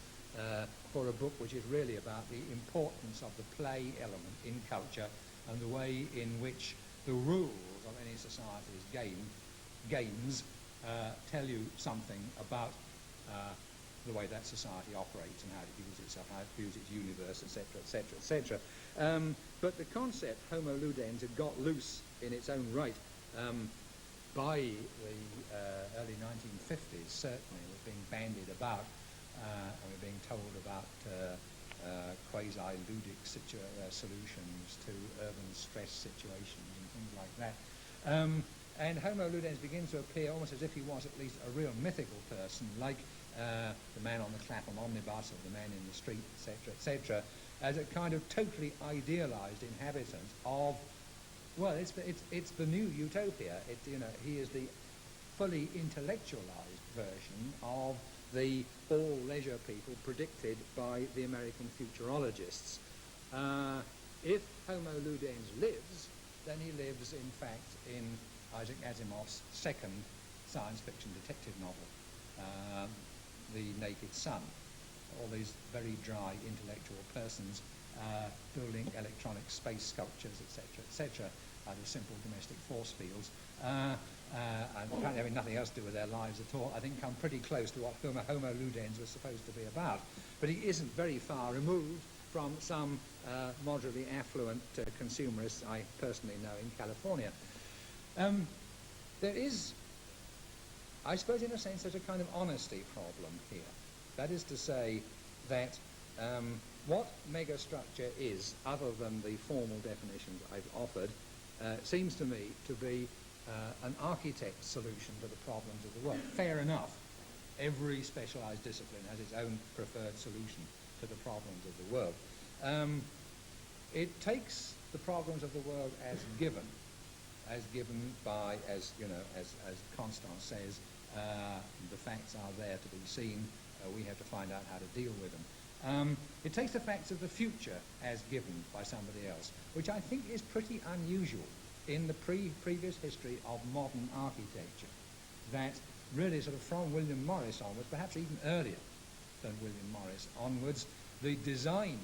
for a book which is really about the importance of the play element in culture and the way in which the rules of any society's games tell you something about the way that society operates and how it views itself, how it views its universe, etc., etc., etc. But the concept Homo ludens had got loose in its own right by the early 1950s, certainly. It was being bandied about, and we're being told about quasi-ludic solutions to urban stress situations and things like that. And Homo ludens begins to appear almost as if he was at least a real mythical person, like the man on the Clapham omnibus or the man in the street, etc., etc., as a kind of totally idealized inhabitant of, well, it's the new utopia. He is the fully intellectualized version of the all leisure people predicted by the American futurologists. If Homo ludens lives, then he lives, in fact, in Isaac Asimov's second science fiction detective novel, The Naked Sun. All these very dry intellectual persons building electronic space sculptures, etc., etc., out of simple domestic force fields, and apparently having nothing else to do with their lives at all, I think come pretty close to what Homo ludens was supposed to be about. But he isn't very far removed from some moderately affluent consumerists I personally know in California. There is, I suppose in a sense, there's a kind of honesty problem here. That is to say that what megastructure is, other than the formal definitions I've offered, seems to me to be an architect's solution to the problems of the world. Fair enough. Every specialized discipline has its own preferred solution to the problems of the world. It takes the problems of the world as given by, as you know, as Constance says, the facts are there to be seen. We have to find out how to deal with them. It takes the facts of the future as given by somebody else, which I think is pretty unusual in the previous history of modern architecture. That really sort of from William Morris onwards, perhaps even earlier than William Morris onwards, the design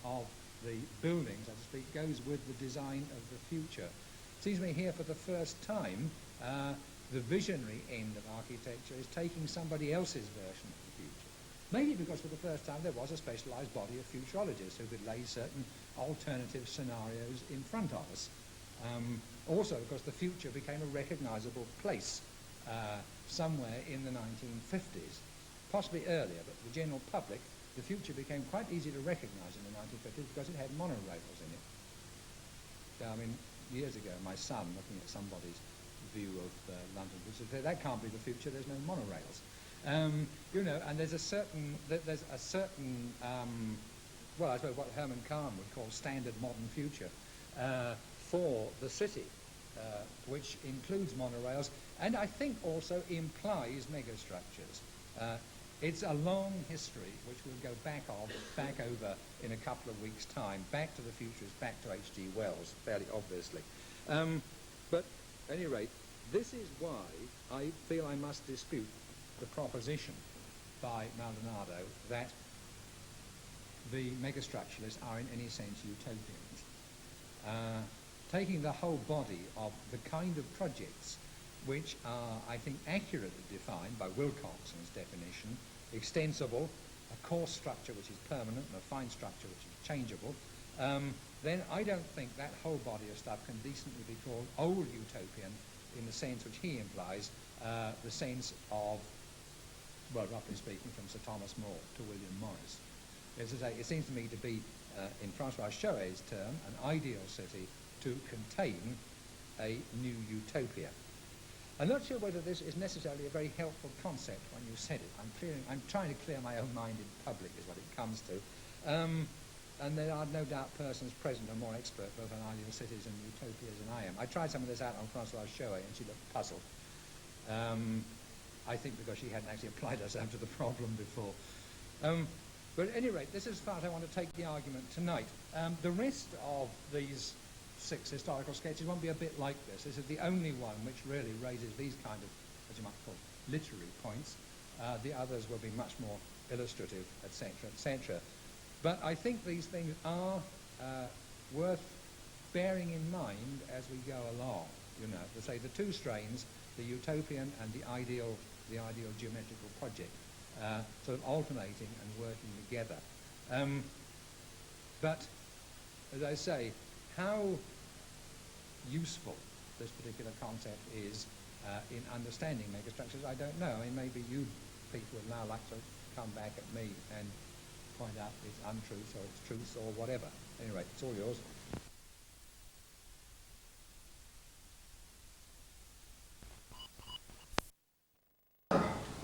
of the building, so to speak, goes with the design of the future. It seems to me here for the first time, the visionary end of architecture is taking somebody else's version of the future. Maybe because for the first time there was a specialised body of futurologists who could lay certain alternative scenarios in front of us. Also because the future became a recognisable place somewhere in the 1950s, possibly earlier, but for the general public, the future became quite easy to recognise in the 1950s because it had monorails in it. I mean, years ago, my son, looking at somebody's view of London, said, that can't be the future, there's no monorails. You know, and there's a certain, well, I suppose what Herman Kahn would call standard modern future for the city, which includes monorails, and I think also implies megastructures. It's a long history, which we'll go back over in a couple of weeks' time, back to the futures, back to H.G. Wells, fairly obviously. But at any rate, this is why I feel I must dispute the proposition by Maldonado that the megastructuralists are in any sense utopians. Taking the whole body of the kind of projects which are, I think, accurately defined by Wilcoxon's definition, extensible, a coarse structure which is permanent, and a fine structure which is changeable, then I don't think that whole body of stuff can decently be called old utopian in the sense which he implies, the sense of, well, roughly speaking, from Sir Thomas More to William Morris. As I say, it seems to me to be, in Francois Choet's term, an ideal city to contain a new utopia. I'm not sure whether this is necessarily a very helpful concept when you said it. I'm trying to clear my own mind in public is what it comes to. And there are no doubt persons present who are more expert both on ideal cities and utopias than I am. I tried some of this out on Francois Choet and she looked puzzled. I think because she hadn't actually applied herself to the problem before. But at any rate, this is as far as I want to take the argument tonight. The rest of these 6 historical sketches won't be a bit like this. This is the only one which really raises these kind of, as you might call, literary points. The others will be much more illustrative, etc., etc. But I think these things are worth bearing in mind as we go along. You know, to say the 2 strains, the utopian and the ideal geometrical project, sort of alternating and working together. But as I say, how useful this particular concept is in understanding megastructures, I don't know. I mean, maybe you people would now like to come back at me and point out it's untruth or it's truth or whatever. Anyway, it's all yours.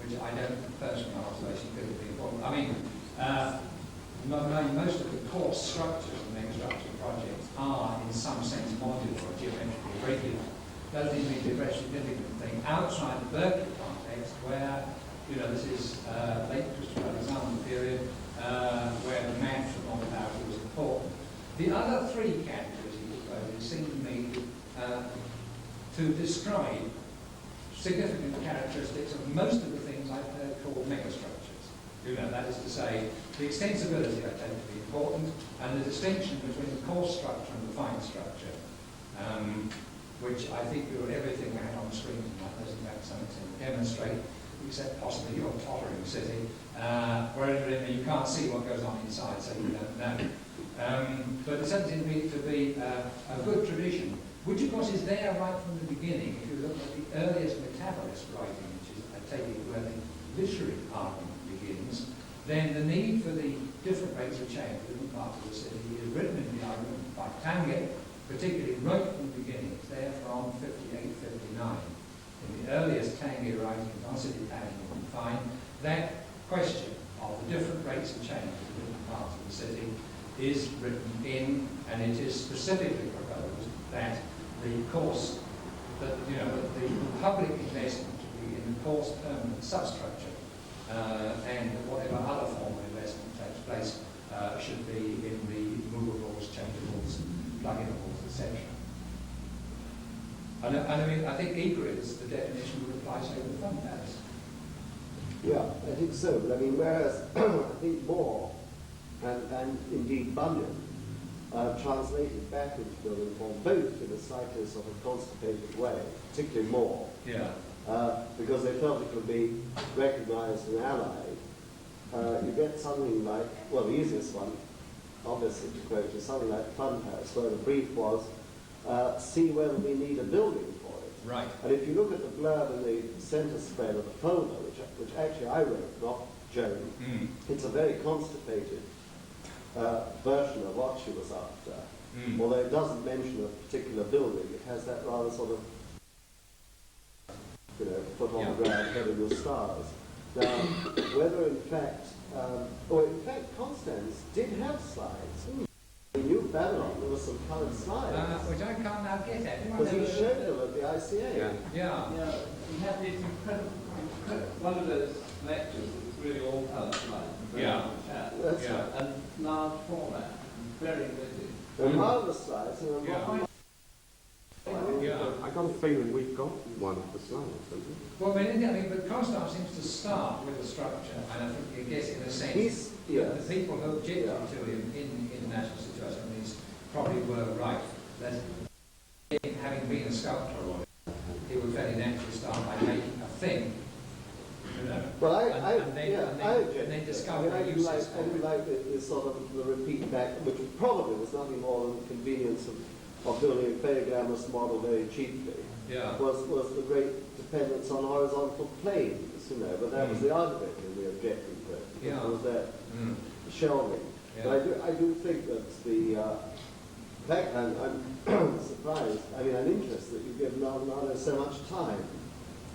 Which I don't personally observation could be important. I mean, most of the core structures of megastructure projects are in some sense modular or geometrically regular. That seems to be a very significant thing outside the Berkeley context where, you know, this is late Christopher Alexander period where the math of modularity was important. The other 3 categories he proposes seem to me to describe significant characteristics of most of the things I've heard called megastructures. You know, that is to say, the extensibility I tend to be important, and the distinction between the coarse structure and the fine structure, which I think everything we had on the screen tonight does in fact some extent demonstrate, except possibly your tottering city, where you can't see what goes on inside, so you don't know. But it seems to be a good tradition, which of course is there right from the beginning. If you look at the earliest metabolist writing, which is, I take it, where the literary argument begins, then the need for the different rates of change in different parts of the city is written in the argument by Tanguy, particularly right from the beginning. It's there from 58, 59. In the earliest Tanguy writings on city planning, you can find that question of the different rates of change in different parts of the city is written in, and it is specifically proposed that the course, that the public investment to be in the course permanent substructure, and whatever other form of investment takes place should be in the movables, changeables, plug-inables, etc. And I mean, I think equally the definition would apply to the front pads. Yeah, I think so. But I mean, whereas I think Moore and indeed Banham translated back into building form, both in a slightly sort of constipated way, particularly Moore, because they felt it could be recognized and allied. You get something like, well, the easiest one, obviously to quote, is something like Fun House, where the brief was, see whether we need a building for it. Right. And if you look at the blurb in the center spread of the folder, which actually I wrote, not Joan, it's a very constipated version of what she was after. Although it doesn't mention a particular building, it has that rather sort of, foot on the ground, head in the stars. Now, whether in fact, Constance did have slides. In New Babylon, there were some coloured slides. Which I can't now get at. Because he showed them at the ICA. Yeah, he had these incredible, one of those lectures that's really all coloured slides. That's right. And large format, very busy. They're marvellous slides. I got a feeling we've got one of the slides, haven't we? Well, but Constance seems to start with the structure, and I think, I guess, in a sense, the people who objected to him in international situations probably were right. That having been a sculptor, he would very naturally start by making a thing. Well, and then discover I uses. I do like this sort of the repeat back, which probably was nothing more than the convenience of building a very glamorous model very cheaply. Was the great dependence on horizontal planes, but that was the argument in the objective to it. Was that shelving. But I do think that the in fact, I'm surprised. I mean, I'm interested that you give Leonardo so much time,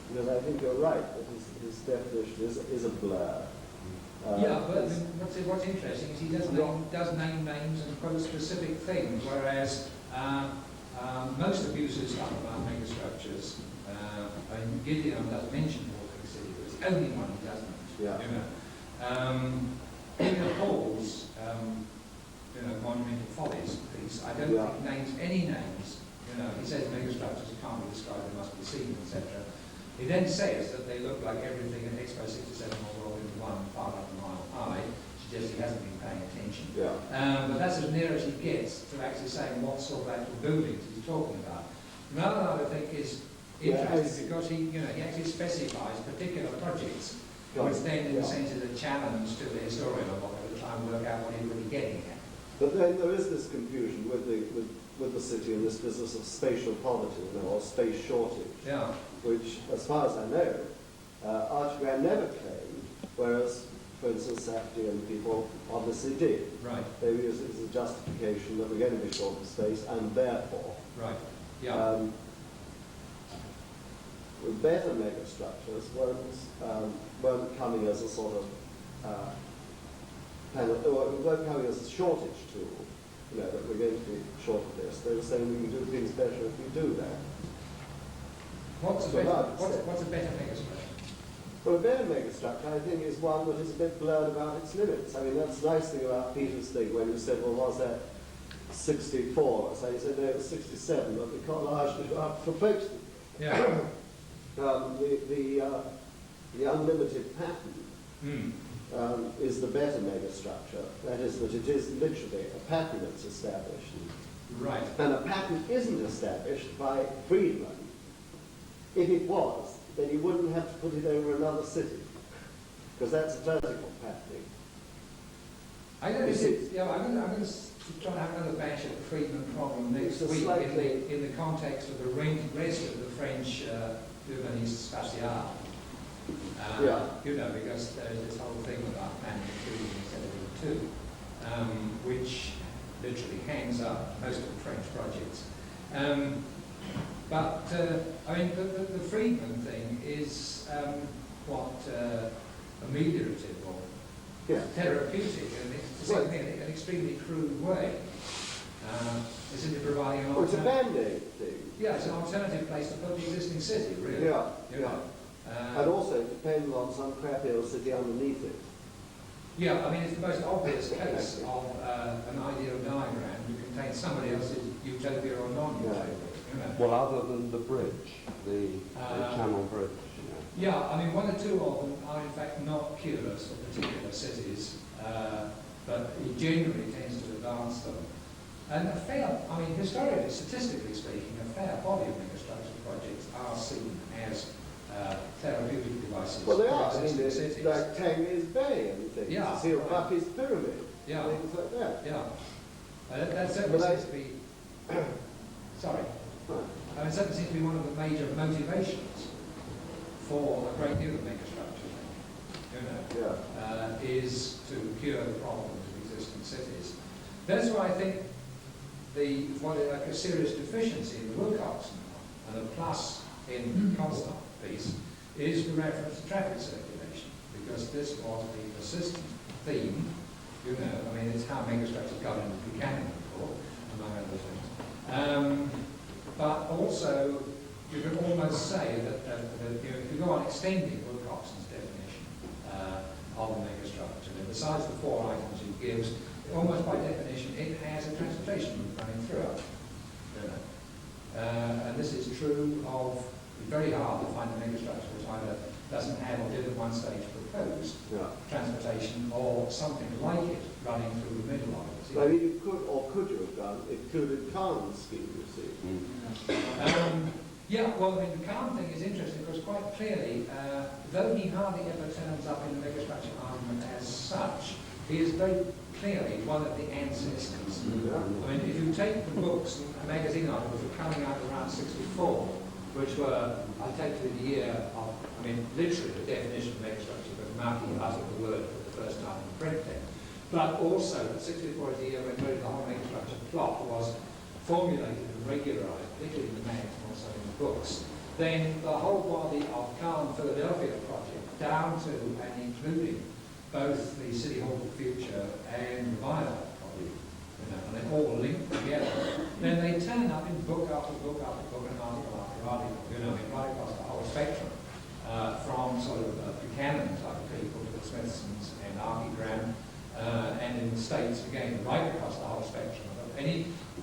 because I think you're right that his definition is a blur. But what's interesting is he does name names and quote specific things, whereas most abusers talk about megastructures. And Gideon does mention Walking City, but it's the only one who doesn't. In Paul's Monumental Follies piece, I don't think names any names. He says megastructures can't be described, they must be seen, etc. He then says that they look like everything at Expo 67 or all in one 500 mile high, suggests he hasn't been paying attention. But that's as near as he gets to actually saying what sort of actual buildings he's talking about. Another I think is interesting because he actually specifies particular projects, which then in a sense is a challenge to the historian or whatever to try and work out what he's really getting at. But then there is this confusion with the city and this business of spatial poverty, or space shortage, which, as far as I know, Archibald never claimed, whereas, for instance, Safdie and people obviously did. Right. They used it as a justification that we're going to be short of space, and therefore, with better megastructures weren't coming as a sort of weren't coming as a shortage tool, that we're going to be short of this. They were saying we can do things better if we do that. What's a better megastructure? Well, a better megastructure, I think, is one that is a bit blurred about its limits. I mean, that's the nice thing about Peter's thing when you said, well, was that 64? So you said, no, it was 67, but we can't largely approach it. The unlimited pattern is the better megastructure. That is, that it is literally a pattern that's established. Right. And a pattern isn't established by Friedman. If it was, then you wouldn't have to put it over another city, because that's vertical patterning. I'm going to try to have another bash at the Friedman problem next week in the context of the rest of the French urbaniste spatial. Because there's this whole thing about planning including instead of two, which literally hangs up most of the French projects. The Friedman thing is ameliorative or therapeutic, and it's to certainly in an extremely crude way. It's simply providing an Well, it's a alternative. band-aid thing. Yeah, it's an alternative place to put the existing city, really. Yeah, You know? And also it depends on some crappy old city underneath it. Yeah, I mean, it's the most obvious case of an ideal diagram that contains somebody else's utopia or non-utopia. You know? Well, other than the bridge, the Channel Bridge. Yeah, I mean, one or two of them are in fact not curious of particular cities, but it generally tends to advance them. And a fair, I mean, historically, statistically speaking, a fair body of megastructure projects are seen as therapeutic devices. Well, they are. for I mean, existing cities. like Tangiers Bay and things. Yeah, You see right. Bucky's Pyramid. Yeah. Things like that. Yeah. That certainly But seems to be, sorry, Right. it certainly seems to be one of the major motivations for a great deal of megastructure, you know, is to cure the problems of existing cities. That's why I think a serious deficiency in the Wilcoxon and a plus in the Constant piece is the reference to traffic circulation, because this was the persistent theme. You know, I mean, it's how megastructures got into Buchanan report, among other things. But also, you could almost say that you know, if you go on extending Wilcoxon's definition of a megastructure, then besides the 4 items he gives, almost by definition, it has a transportation route running through it. You know? And this is true of, it's very hard to find a megastructure which either doesn't have or did at one stage propose transportation or something like it running through the middle of it. I mean, you could, or could you have done, it could in Khan's scheme, you see. Yeah, well, I mean, the Khan thing is interesting because quite clearly, though he hardly ever turns up in the megastructure argument as such, he is very clearly one of the ancestors. I mean, if you take the books and magazine articles that were coming out around 64, which were, I take to the year of, I mean, literally the definition of megastructure, but Markey uttered the word for the first time in print then. But also, 64 is the year when really the whole megastructure plot was formulated and regularized, particularly in the mags and also in the books. Then the whole body of Khan Philadelphia project, down to and including both the City Hall of the Future and the Viaduct project, you know, and they're all linked together. Then they turn up in book after book after book and article after article, you know, right across the whole spectrum, from sort of Buchanan type people to the Smithsons and Archigram, and in the States, again, right across the whole spectrum.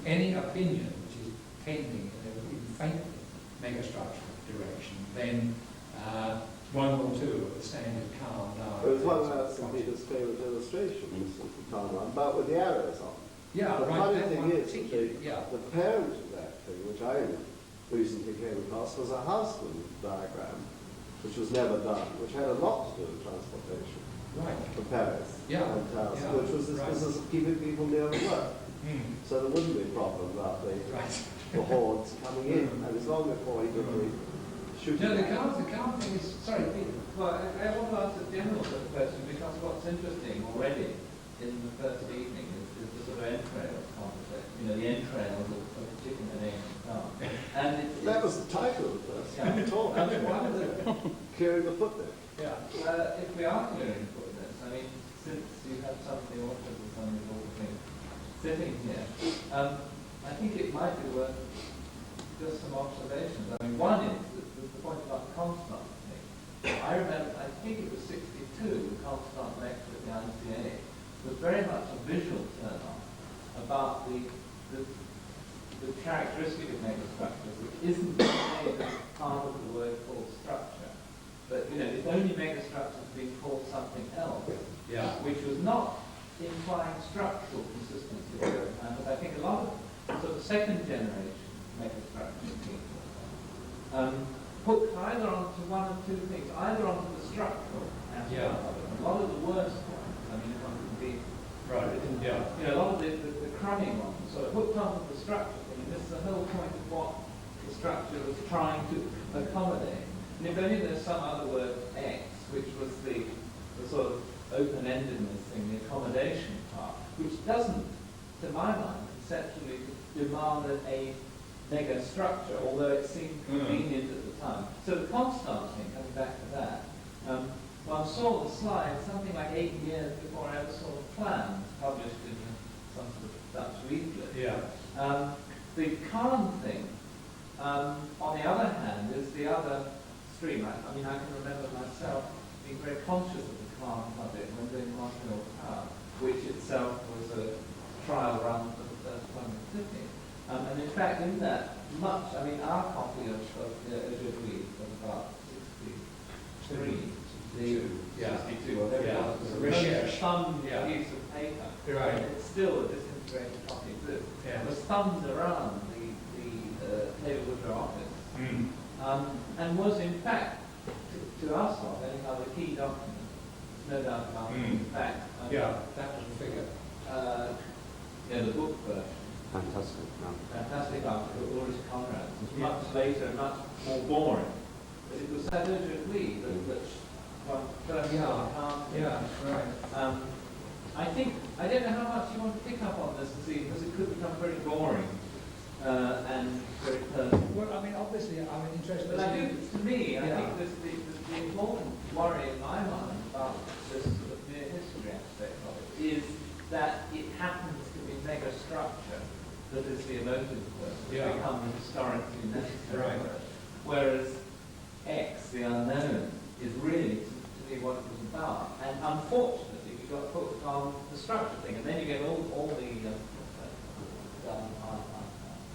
Any opinion which is tending in a faintly megastructural direction, then one or two of the standard Khan There was one of St. Peter's favourite illustrations of the Khan one, but with the arrows on. Yeah, the right. funny That thing one is, particularly, the parent of that thing, which I recently came across, was a Houseman diagram, which was never done, which had a lot to do with transportation from Paris and Taos, which was this business of keeping people near the work. So there wouldn't be a problem about the hordes coming in, and it's long before he did the shooting. No, the Khan thing is, sorry, Peter. Well, I want to ask a general question, because what's interesting already in the first evening is the sort of entrails concept, you know, the entrails of a particular name of Khan. And that was the title of the first talk. I mean, one of the, Clearing the footnote. if we are clearing footnotes, I mean, since you have some of the authors and some of the authors sitting here, I think it might be worth just some observations. I mean, one is the point about constant thing. I remember, I think it was 62, the constant lecture at the ICA was very much a visual turn-on about the characteristic of megastructures, which isn't contained as part of the word called structure. But, you know, if only megastructures being called something else, which was not implying structural consistency at the time, but I think a lot of sort of second generation megastructure people hooked either onto one or two things, either onto the structural aspect of it. A lot of the worst ones, I mean, if one can be you know, a lot of the crummy ones sort of hooked onto the structure thing, and this is the whole point of what the structure was trying to accommodate. And if only there's some other word, X, which was the sort of open-endedness thing, the accommodation part, which doesn't, to my mind, conceptually demand a megastructure, although it seemed convenient at the time. So the constant thing, coming back to that, one saw the slide something like 8 years before I ever saw the plans published in some sort of Dutch leaflet. The Kahn thing, on the other hand, is the other stream. I mean, I can remember myself being very conscious of the Kahn project when doing Montreal Tower, which itself was a trial run for the first time in the city. And in fact, in that much, I mean, our copy of the A.NB was about 63, 62, whatever it was. A research. Thumbed piece of paper. Right. It's still a disintegrated copy exists. It was thumbed around the Haverwood office. And was in fact, to us, anyhow, the key document. No doubt about it. In fact, that was the figure. The book version. Fantastic. Fantastic article, Ulrich Conrad. It was much later, much more boring. But it was that Cedric Price that one first right. I think, I don't know how much you want to pick up on this evening, because it could become very boring and very personal. Well, I mean, obviously, I'm interested. But I do, to me, I think this, the important worry in my mind about this sort of mere history aspect of it is that it happens to be megastructure that is the emotive word, that becomes historically necessary. Right. Whereas X, the unknown, is really to me what it was about. And unfortunately, we got hooked on the structure thing, and then you get all the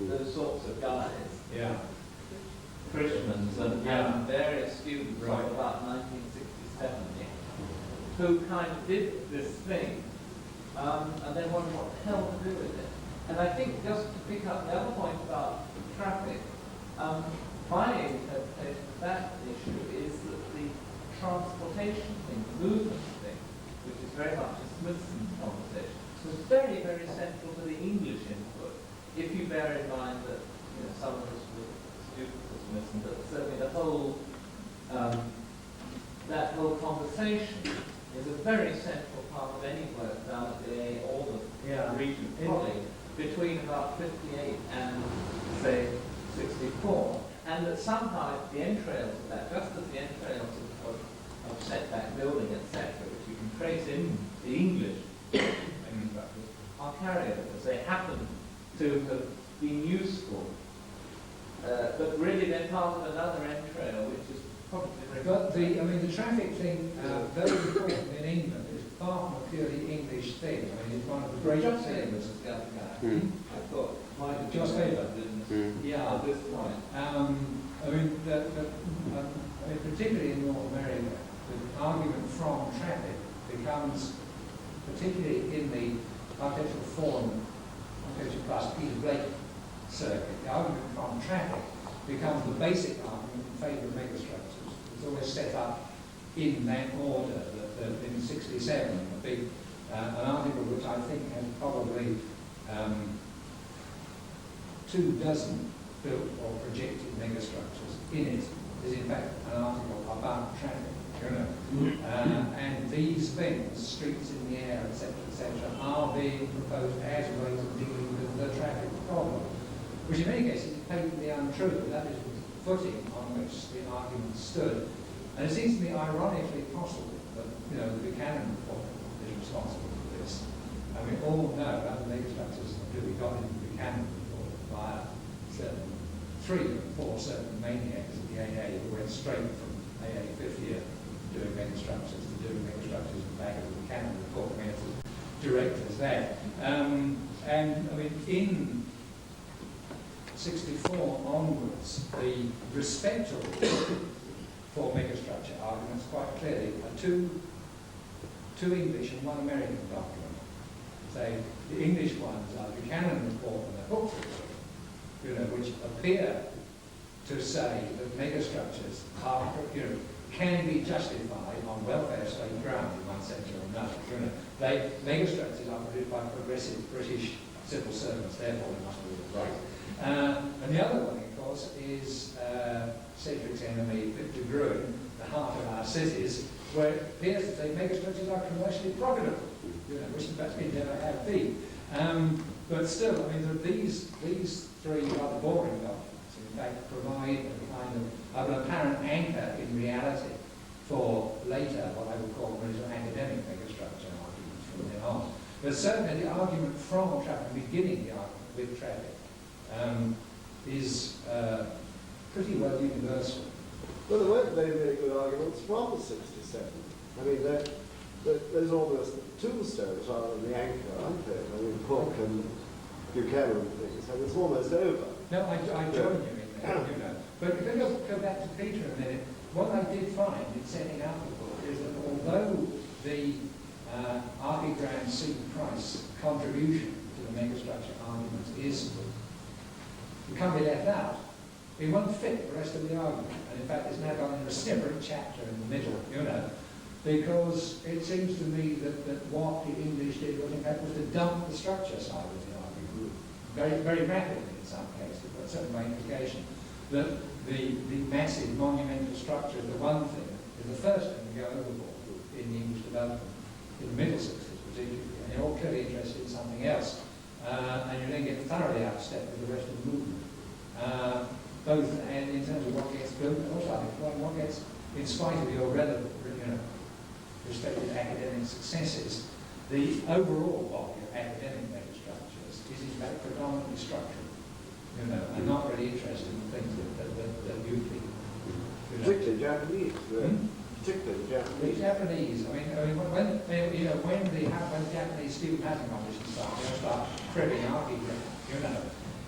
those sorts of guys. Frischmans and various students of about 1967 who kind of did this thing and then wondered what the hell to do with it. And I think just to pick up the other point about traffic, my interpretation of that issue is that the transportation thing, the movement thing, which is very much a Smithson conversation, was very, very central to the English input. If you bear in mind that some of us were students of Smithson, but certainly the whole that whole conversation is a very central part of any work done at the A or the Regent College between about 58 and say 64, and that somehow the entrails of that, just as the entrails of setback building, etc., which you can trace in the English manufacturers, are carryovers. They happen to have been useful, but really they're part of another entrail, which is probably very. But the traffic thing, very important in England, is far from a purely English thing. I mean, it's one of the great things. I thought might have Just favour. At this point. Particularly in North America, the argument from traffic becomes, particularly in the architectural forum, architecture plus Peter Blake circuit, the argument from traffic becomes the basic argument in favour of megastructures. It's always set up in that order. That in '67, a big an article which I think has probably 24 built or projected megastructures in it is in fact an article about traffic. And these things, streets in the air, etc., are being proposed as ways of dealing with the traffic problem, which in many cases is patently untrue. But that is the footing on which the argument stood. And it seems to me ironically possible that the Buchanan report is responsible for this. And we all know about the megastructures that we got in the Buchanan report via three or four certain maniacs at the AA who went straight from AA 5th year doing megastructures to doing megastructures in the back of the Buchanan report. I mean, it's as direct as that. And I mean, in '64 onwards, the respectable for megastructure arguments quite clearly are two English and one American document. Say the English ones are the Buchanan report and the Hook report, which appear to say that megastructures are, can be justified on welfare state ground in one sense or another. Megastructures are produced by progressive British civil servants, therefore they must be right. And the other one, of course, is Cedric's enemy, Victor Gruen, the heart of our cities, where it appears that say megastructures are commercially profitable, which in fact they never have been. But still, I mean, these three rather boring documents, in fact, provide a kind of an apparent anchor in reality for later, what I would call really academic megastructure arguments from then on. But certainly the argument from traffic, beginning the argument with traffic, is pretty well universal. Well, there weren't very, very good arguments from the 67. I mean, there's almost tombstones rather than the anchor, aren't there? I mean, Hook and Buchanan and things, and it's almost over. No, I join you in that, you know. But if you go back to Peter a minute, what I did find in setting out the book is that although the Archigram Cedric Price contribution to the megastructure argument is, it can't be left out, it won't fit the rest of the argument. And in fact, it's now got in a separate chapter in the middle, you know, because it seems to me that what the English did was, in fact, was to dump the structure side of the argument very, very rapidly in some cases, but certainly by implication. That the massive monumental structure is the one thing, is the first thing to go overboard in the English development, in the middle 60s particularly, and you're all clearly interested in something else. And you then get thoroughly out of step with the rest of the movement. Both and in terms of what gets built, and also I think what gets, in spite of your relevant, respective academic successes, the overall body of academic megastructures is in fact predominantly structural, and not really interested in things that you think. Particularly Japanese, particularly Japanese. The Japanese, I mean, when the Japanese student housing competitions start cribbing archigram,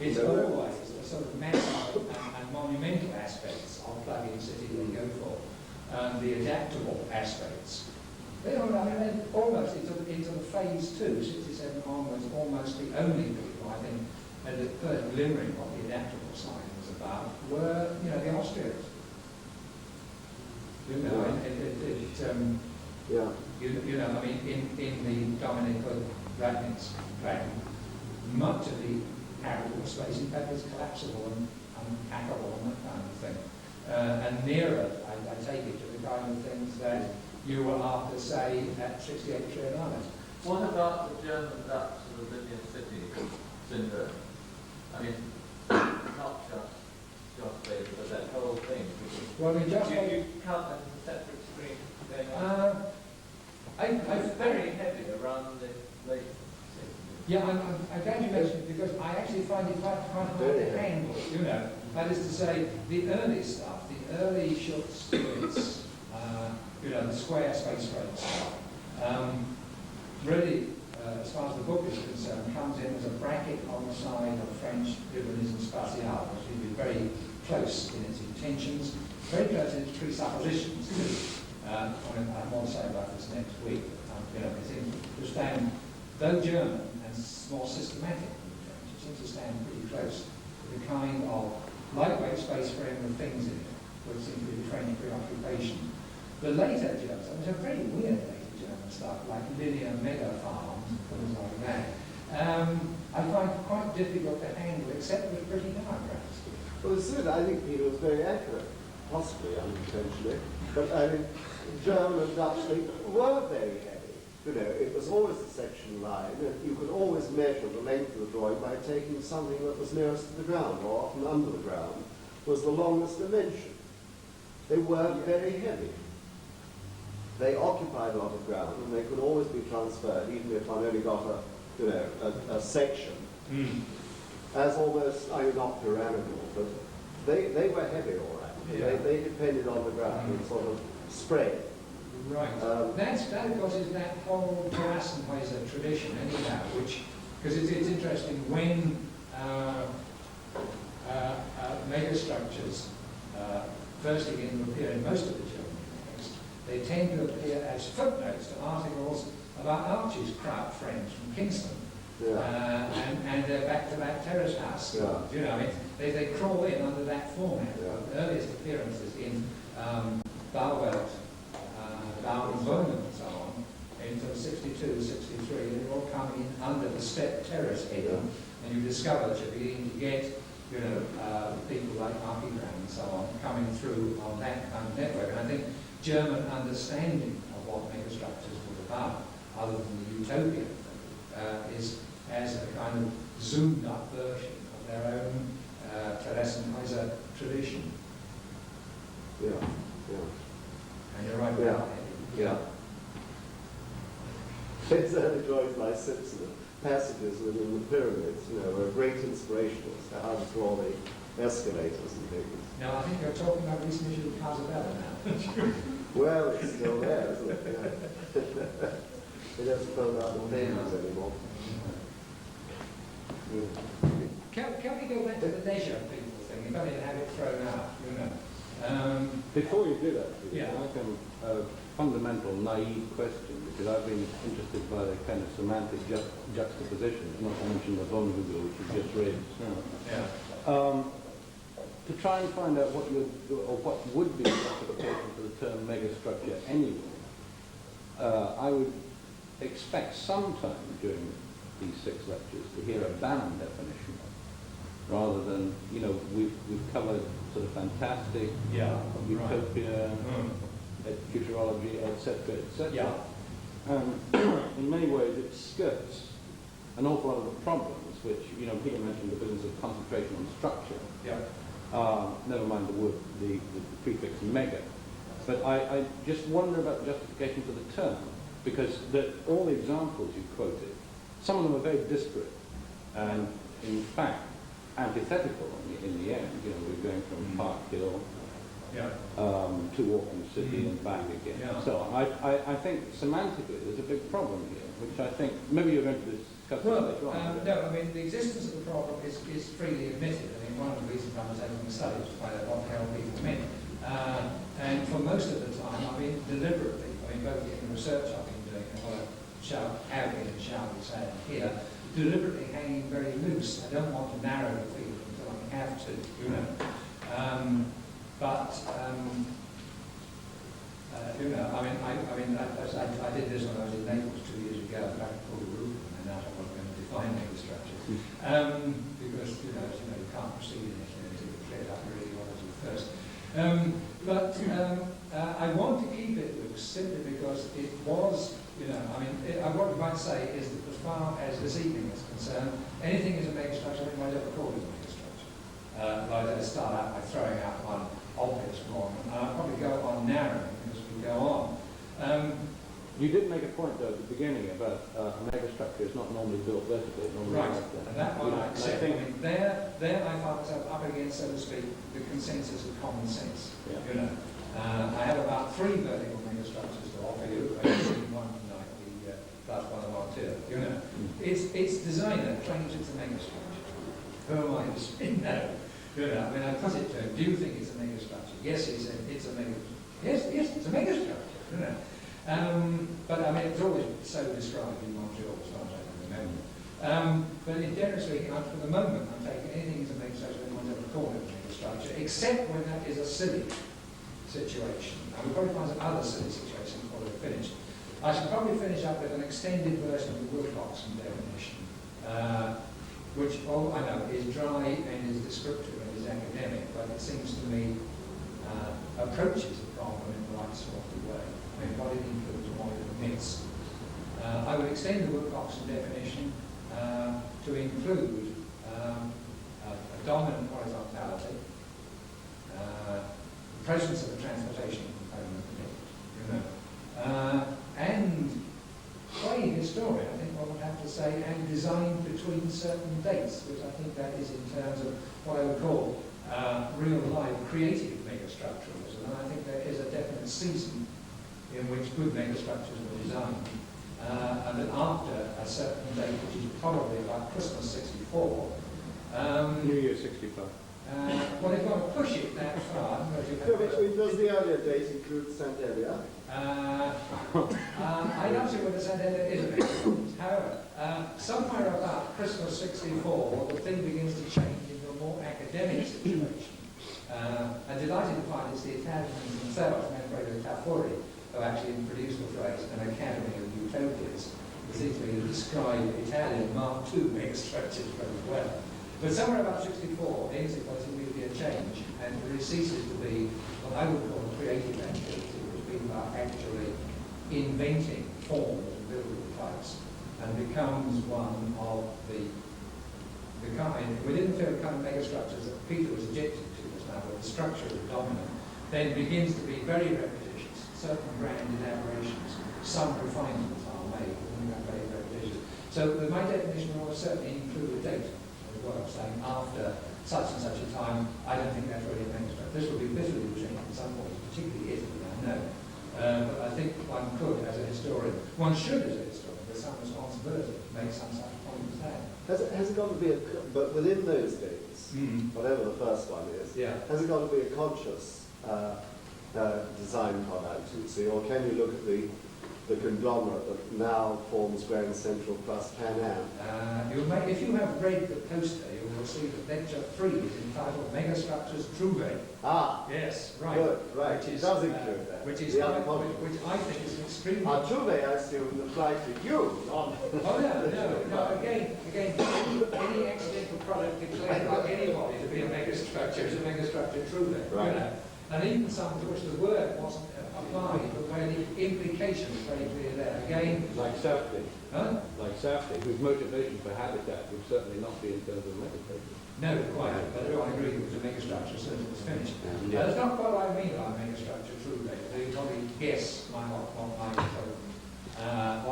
it's always the sort of massive and monumental aspects of plug-in city they go for, the adaptable aspects. They are, almost into the phase 2, 67 onwards, almost the only people, I think, at the first glimmering of the adaptable side was about were, the Austrians. In the Dominic Radnick's plan, much of the habitable space, in fact, is collapsible and unpackable and that kind of thing. And nearer, I take it, to the kind of things that you were after, say, at 68 Triennale. What about the German-Dutch sort of Libyan city syndrome? I mean, not just Bader, but that whole thing. Well, you count that as a separate stream going on? It's very heavy around the late 60s. Yeah, I'm glad you mentioned it because I actually find it quite hard to handle, That is to say, the early stuff, the early short stints, the square space frame stuff, really, as far as the book is concerned, comes in as a bracket on the side of French urbanism spatial, which is very close in its intentions, very close in its presuppositions too. I have more to say about this next week. It seems to stand, though German and more systematic than the French, it seems to stand pretty close to the kind of lightweight space frame with things in it, which seems to be the French preoccupation. The later Germans, there's a very weird later German stuff, like linear mega farms and things like that. I find quite difficult to handle, except with pretty diagrams. Well, it's true that I think Peter was very accurate, possibly unintentionally, but I mean, German and Dutch, they were very heavy. It was always a section line, and you could always measure the length of the drawing by taking something that was nearest to the ground, or often under the ground, was the longest dimension. They were very heavy. They occupied a lot of ground, and they could always be transferred, even if one only got a section, as almost, not tyrannical, but they were heavy, all right. Yeah. They depended on the ground and sort of spread. Right. That, of course, is that whole Terrassenhäuser tradition, anyhow, because it's interesting when megastructures first begin to appear in most of the German texts, they tend to appear as footnotes to articles about Archie's crowd friends from Kingston. Yeah. And their back-to-back terrace house. Yeah. They crawl in under that format. Yeah. The earliest appearances in Bauwelt, Down and Bowman and so on, into 62, 63, they're all coming in under the step terrace heading, and you discover that you're beginning to get, people like Archigram and so on coming through on that kind of network. And I think German understanding of what megastructures were about, other than the utopian thing, is as a kind of zoomed up version of their own Terrassenhäuser tradition. Yeah. And you're right about it. Yeah. It's early drawings by Simpson, passages within the pyramids, were a great inspiration as to how to draw the escalators and things. Now, I think you're talking about recent issue of Casabella now. Well, it's still there, isn't it? Yeah. It doesn't throw out the pages anymore. Can we go back to the leisure people thing? If only to have it thrown out, Before you do that, Yeah. I have a fundamental naive question, because I've been interested by the kind of semantic juxtapositions, not to mention the vulnerable, which you just read. Yeah. To try and find out what would be the justification for the term megastructure anyway, I would expect sometime during these 6 lectures to hear a Banham definition, rather than, we've covered sort of fantastic, utopia, futurology, etc., etc. Yeah. In many ways, it skirts an awful lot of the problems, which, Peter mentioned the business of concentration on structure. Yeah. Never mind the prefix mega. But I just wonder about the justification for the term, because all the examples you quoted, some of them are very disparate, and in fact, antithetical in the end. We're going from Park Hill to Auckland City and back again. Yeah. So I think semantically there's a big problem here, which I think maybe you're going to discuss later on. No, I mean, the existence of the problem is freely admitted. I mean, one of the reasons I was taking the study was to find out what the hell people meant. And for most of the time, I mean, deliberately, both in the research I've been doing and what have been, shall we say, here, deliberately hanging very loose. I don't want to narrow the field until I have to, I did this when I was in Naples 2 years ago. I pulled a roof and I was going to define megastructures. Because, as you know, you can't proceed in it until you clear up your ideology first. I want to keep it loose simply because it was, what we might say is that as far as this evening is concerned, anything is a megastructure, I might ever call it a megastructure. Like I start out by throwing out one obvious one, and I'll probably go on narrowing as we go on. You did make a point, though, at the beginning about a megastructure is not normally built vertically. Right, and that one I accept. There I find myself up against, so to speak, the consensus of common sense. Yeah. I have about 3 vertical megastructures to offer you. I've seen one tonight, the plus one of our 2. Its designer claims it's a megastructure. Who am I to spin that? I put it to him, do you think it's a megastructure? Yes, he said, it's a megastructure. Yes, it's a megastructure. But it's always so described in Montreal, as far as I can remember. But in general speaking, for the moment, I'm taking anything as a megastructure, anyone's ever called it a megastructure, except when that is a silly situation. And we'll probably find some other silly situations before we're finished. I should probably finish up with an extended version of the Wilcoxon definition, which all I know is dry and is descriptive and is academic, but it seems to me approaches the problem in the right sort of way. What it includes and what it omits. I would extend the Wilcoxon definition to include a dominant horizontality, presence of a transportation component in it, and quite historian, I think one would have to say, and designed between certain dates, which I think that is in terms of what I would call real life creative megastructuralism. And I think there is a definite season in which good megastructures were designed, and that after a certain date, which is probably about Christmas '64, New Year '65. Well, they've got to push it that far. Does the earlier date include Santelia? I don't see what the Santelia is. However, somewhere about Christmas '64, the thing begins to change into a more academic situation. I'm delighted to find it's the Italians themselves, Manfredo Tafuri, who actually produced the phrase an academy of utopias. It seems to me to describe Italian Mark II megastructures very well. But somewhere about '64, there seems to be a change, and there ceases to be what I would call a creative activity, which means about actually inventing forms and building types, and becomes one of the kind, within the field of kind of megastructures that Peter was objecting to just now, where the structure is dominant, then begins to be very repetitious, certain grand elaborations. Some refinements are made, and they're very, very visual. So my definition will certainly include a date as well, saying after such and such a time, I don't think that's really a megastructure. This will be bitterly rejected in some ways, particularly Italy, I know. But I think one could, as a historian, one should as a historian, there's some responsibility to make some such point as that. Has it got to be but within those dates, whatever the first one is, has it got to be a conscious design product, see, or can you look at the conglomerate that now forms Grand Central plus Pan Am? If you have read the poster, you will see that lecture 3 is entitled Megastructures Trouvé. Ah, yes, right. Good, right. Which it does include that. Which is which I think is extremely. Trouvé, I assume, applies to you, not. Oh no. Again, any accidental product declared by anybody to be a megastructure is a megastructure Trouvé. Right. You know? And even some to which the word wasn't applied, but where the implication is very clear there. Again, like Safety. Huh? Like Safety, whose motivation for habitat would certainly not be in terms of megastructure. No, quite. But I agree it was a megastructure, so it was finished. Yeah. That's not quite what I mean by megastructure Trouvé. They probably guess what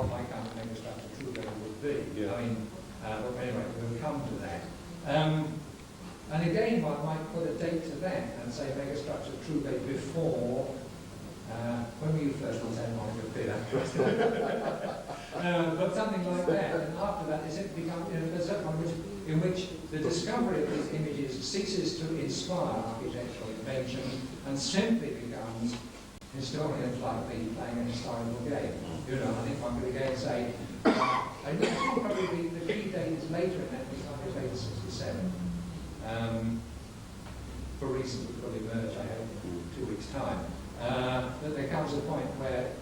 my kind of megastructure Trouvé would be. Yeah. I mean, but anyway, we'll come to that. And again, one might put a date to that and say megastructure Trouvé before. When were you first on saying Monica Peter? But something like that, and after that, is it become there's a point in which the discovery of these images ceases to inspire architectural invention and simply becomes historians like me playing a historical game. You know, I think one could again say, I think probably the key date is later in that, because I say 67. For reasons which will emerge, I hope, in 2 weeks' time. That there comes a point where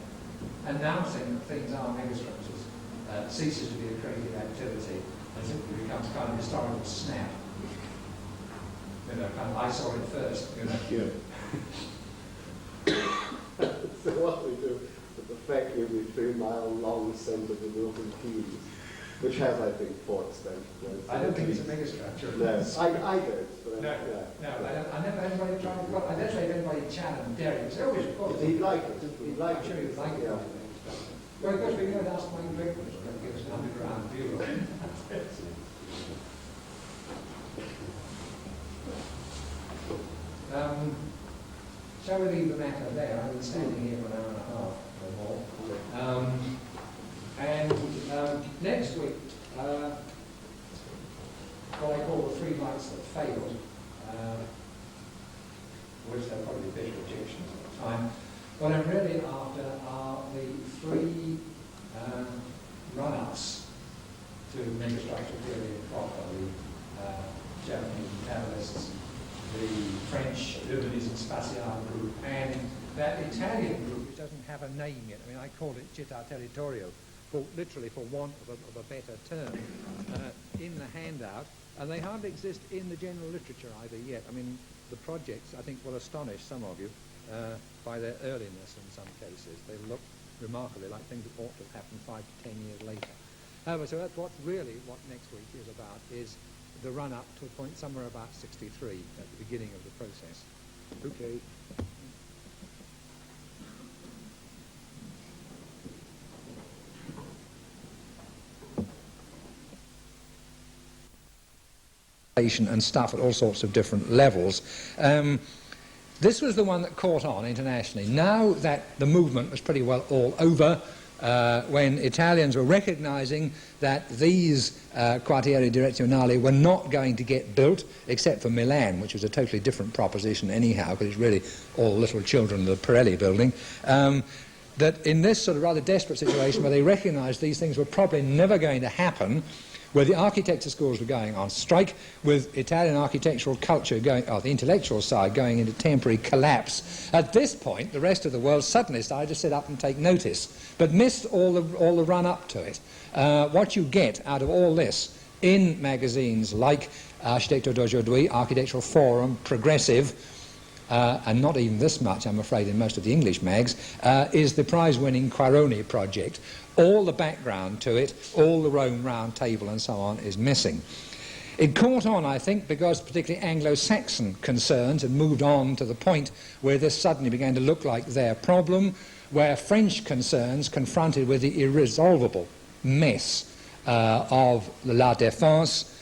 announcing that things are megastructures ceases to be a creative activity and simply becomes kind of historical snap. You know, kind of I saw it first, you know. So what we do with the factory with 3-mile long centre of the Milton Keynes, which has, I think, 4 extensions. I don't think it's a megastructure. No, I don't. But I never had anybody try to. I don't say anybody challenged Derek. It's always good. He'd like it. He'd like I'm sure it. he'd like it. Well, of course, we could ask my directors to give us an underground view of it. Shall we leave the matter there? I've been standing here for an hour and a half or more. Next week, what I call the 3 lights that failed, which there are probably big objections at the time. What I'm really after are the 3 run-ups to megastructure theory proper, the Japanese metabolists, the French urbanism spatiale group, and that Italian group, which doesn't have a name yet. I mean, I call it Città Territorio, literally for want of a better term, in the handout, and they hardly exist in the general literature either yet. I mean, the projects, I think, will astonish some of you by their earliness in some cases. They look remarkably like things that ought to have happened 5 to 10 years later. So that's what next week is about, is the run-up to a point somewhere about 63 at the beginning of the process. Okay. And stuff at all sorts of different levels. This was the one that caught on internationally. Now that the movement was pretty well all over, when Italians were recognizing that these quartieri direzionali were not going to get built, except for Milan, which was a totally different proposition anyhow, because it's really all little children of the Pirelli building, that in this sort of rather desperate situation where they recognized these things were probably never going to happen, where the architecture schools were going on strike, with Italian architectural culture going, or the intellectual side, going into temporary collapse. At this point, the rest of the world suddenly started to sit up and take notice, but missed all the run-up to it. What you get out of all this in magazines like Architetto d'Aujourd'hui, Architectural Forum, Progressive, and not even this much, I'm afraid, in most of the English mags, is the prize-winning Quironi project. All the background to it, all the Rome Round Table and so on is missing. It caught on, I think, because particularly Anglo-Saxon concerns had moved on to the point where this suddenly began to look like their problem. where French concerns confronted with the irresolvable mess of La Défense.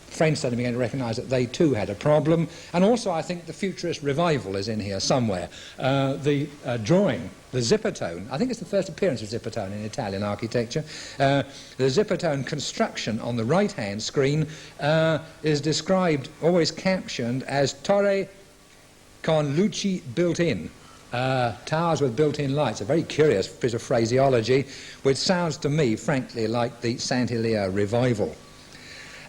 French suddenly began to recognise that they too had a problem. And also I think the futurist revival is in here somewhere. The drawing, the zipper-tone, I think it's the first appearance of zipper-tone in Italian architecture. The zipper-tone construction on the right-hand screen is described, always captioned, as torre con luci built in. Towers with built-in lights, a very curious bit of phraseology, which sounds to me, frankly, like the Saint-Hilaire revival.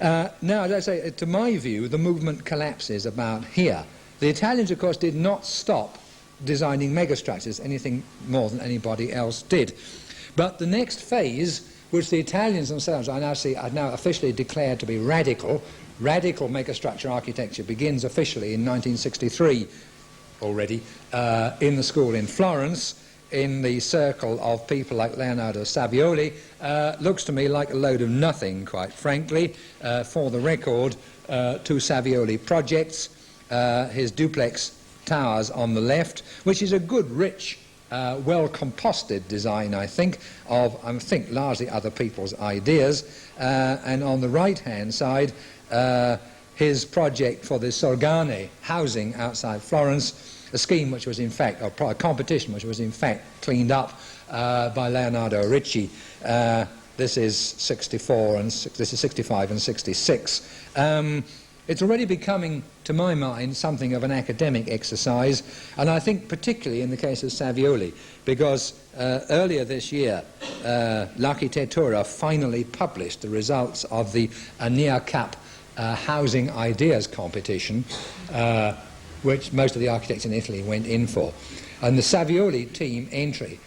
Now, as I say, to my view, the movement collapses about here. The Italians, of course, did not stop designing megastructures, anything more than anybody else did. But the next phase, which the Italians themselves are now officially declared to be radical megastructure architecture, begins officially in 1963 already in the school in Florence, in the circle of people like Leonardo Savioli, looks to me like a load of nothing, quite frankly. For the record, two Savioli projects, his duplex towers on the left, which is a good, rich, well-composted design, I think, of, largely other people's ideas. And on the right-hand side, his project for the Sorgane housing outside Florence, a scheme which was in fact, or a competition which was in fact cleaned up by Leonardo Ricci. This is 64 and this is 65 and 66. It's already becoming, to my mind, something of an academic exercise, and I think particularly in the case of Savioli, because earlier this year, L'Architettura finally published the results of the NIACAP housing ideas competition, which most of the architects in Italy went in for. And the Savioli team entry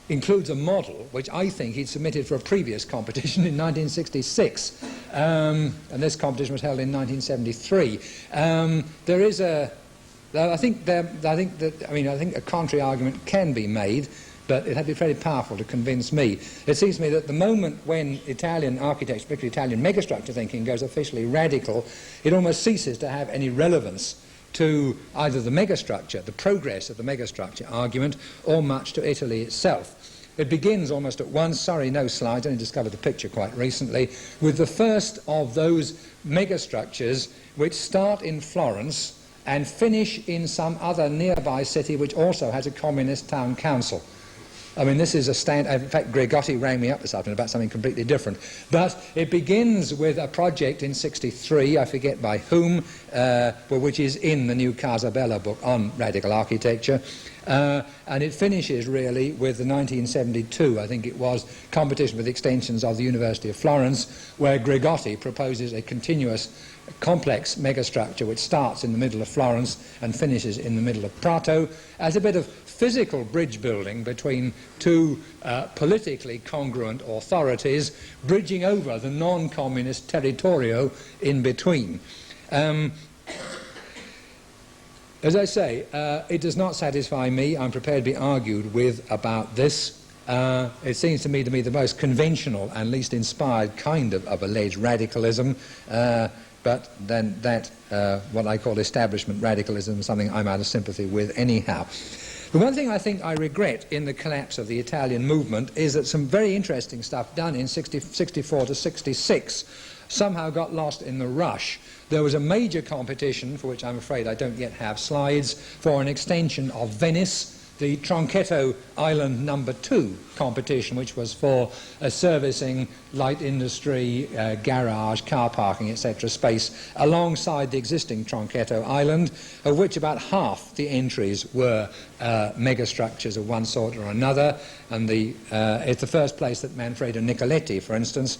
includes a model which I think he'd submitted for a previous competition in 1966, and this competition was held in 1973. There is I think a contrary argument can be made, but it had to be fairly powerful to convince me. It seems to me that the moment when Italian architecture, particularly Italian megastructure thinking, goes officially radical, it almost ceases to have any relevance to either the megastructure, the progress of the megastructure argument, or much to Italy itself. It begins almost at once, sorry, no slides, I only discovered the picture quite recently, with the first of those megastructures which start in Florence and finish in some other nearby city which also has a communist town council. I mean, this is a stand. In fact, Gregotti rang me up this afternoon about something completely different. But it begins with a project in '63, I forget by whom, which is in the new Casabella book on radical architecture. And it finishes really with the 1972, I think it was, competition with extensions of the University of Florence, where Gregotti proposes a continuous complex megastructure which starts in the middle of Florence and finishes in the middle of Prato as a bit of physical bridge building between two politically congruent authorities, bridging over the non-communist territorio in between. As I say, it does not satisfy me. I'm prepared to be argued with about this. It seems to me the most conventional and least inspired kind of alleged radicalism, but then that, what I call establishment radicalism, is something I'm out of sympathy with anyhow. The one thing I think I regret in the collapse of the Italian movement is that some very interesting stuff done in 64 to 66 somehow got lost in the rush. There was a major competition, for which I'm afraid I don't yet have slides, for an extension of Venice, the Tronchetto Island No. 2 competition, which was for servicing light industry, garage, car parking, etc. space alongside the existing Tronchetto Island, of which about half the entries were megastructures of one sort or another. And it's the first place that Manfredo Nicoletti, for instance,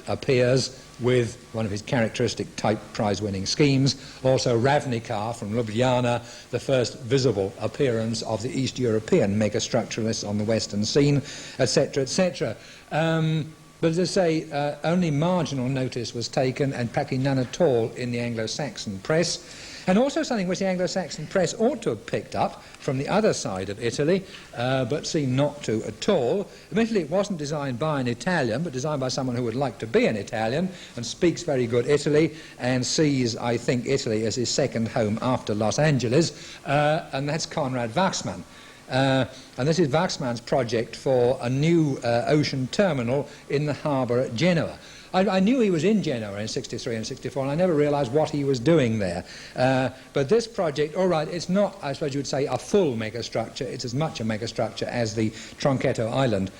appears with one of his characteristic type prize-winning schemes. Also Ravnica from Ljubljana, the first visible appearance of the East European megastructuralists on the western scene, etc., etc. But as I say, only marginal notice was taken, and practically none at all in the Anglo-Saxon press. And also something which the Anglo-Saxon press ought to have picked up from the other side of Italy, but seemed not to at all. Admittedly, it wasn't designed by an Italian, but designed by someone who would like to be an Italian and speaks very good Italy and sees, I think, Italy as his second home after Los Angeles, and that's Konrad Wachsmann. And this is Waxman's project for a new ocean terminal in the harbour at Genoa. I knew he was in Genoa in 63 and 64, and I never realised what he was doing there. But this project, all right, it's not, I suppose you would say, a full megastructure. It's as much a megastructure as the Tronchetto Island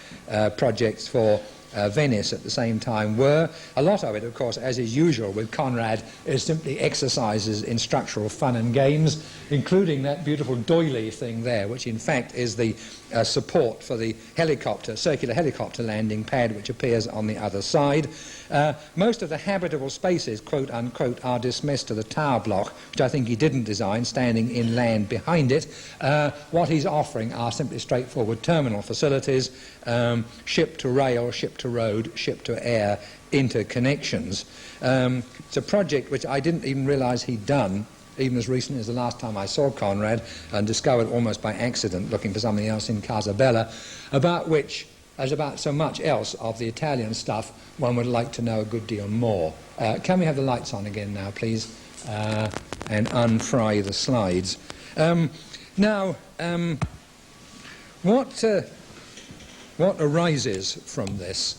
projects for Venice at the same time were. A lot of it, of course, as is usual with Conrad, is simply exercises in structural fun and games, including that beautiful doily thing there, which in fact is the support for the helicopter, circular helicopter landing pad, which appears on the other side. Most of the habitable spaces, quote unquote, are dismissed to the tower block, which I think he didn't design, standing inland behind it. What he's offering are simply straightforward terminal facilities, ship to rail, ship to road, ship to air interconnections. It's a project which I didn't even realise he'd done, even as recently as the last time I saw Conrad, and discovered almost by accident looking for something else in Casabella, about which, as about so much else of the Italian stuff, one would like to know a good deal more. Can we have the lights on again now, please, and unfry the slides? What arises from this?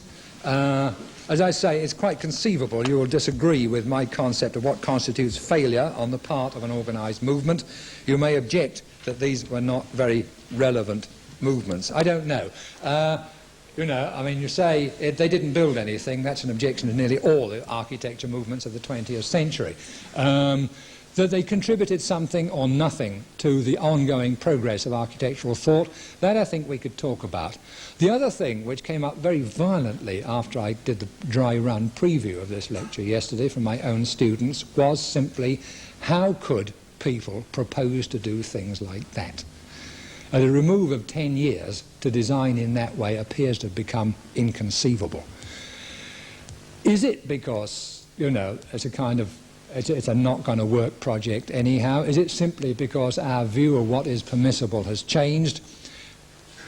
As I say, it's quite conceivable you will disagree with my concept of what constitutes failure on the part of an organised movement. You may object that these were not very relevant movements. I don't know. You know, I mean, you say they didn't build anything. That's an objection to nearly all the architecture movements of the 20th century. That they contributed something or nothing to the ongoing progress of architectural thought, that I think we could talk about. The other thing which came up very violently after I did the dry run preview of this lecture yesterday from my own students was simply, how could people propose to do things like that? A remove of 10 years to design in that way appears to have become inconceivable. Is it because, you know, it's a kind of it's a not going to work project anyhow? Is it simply because our view of what is permissible has changed?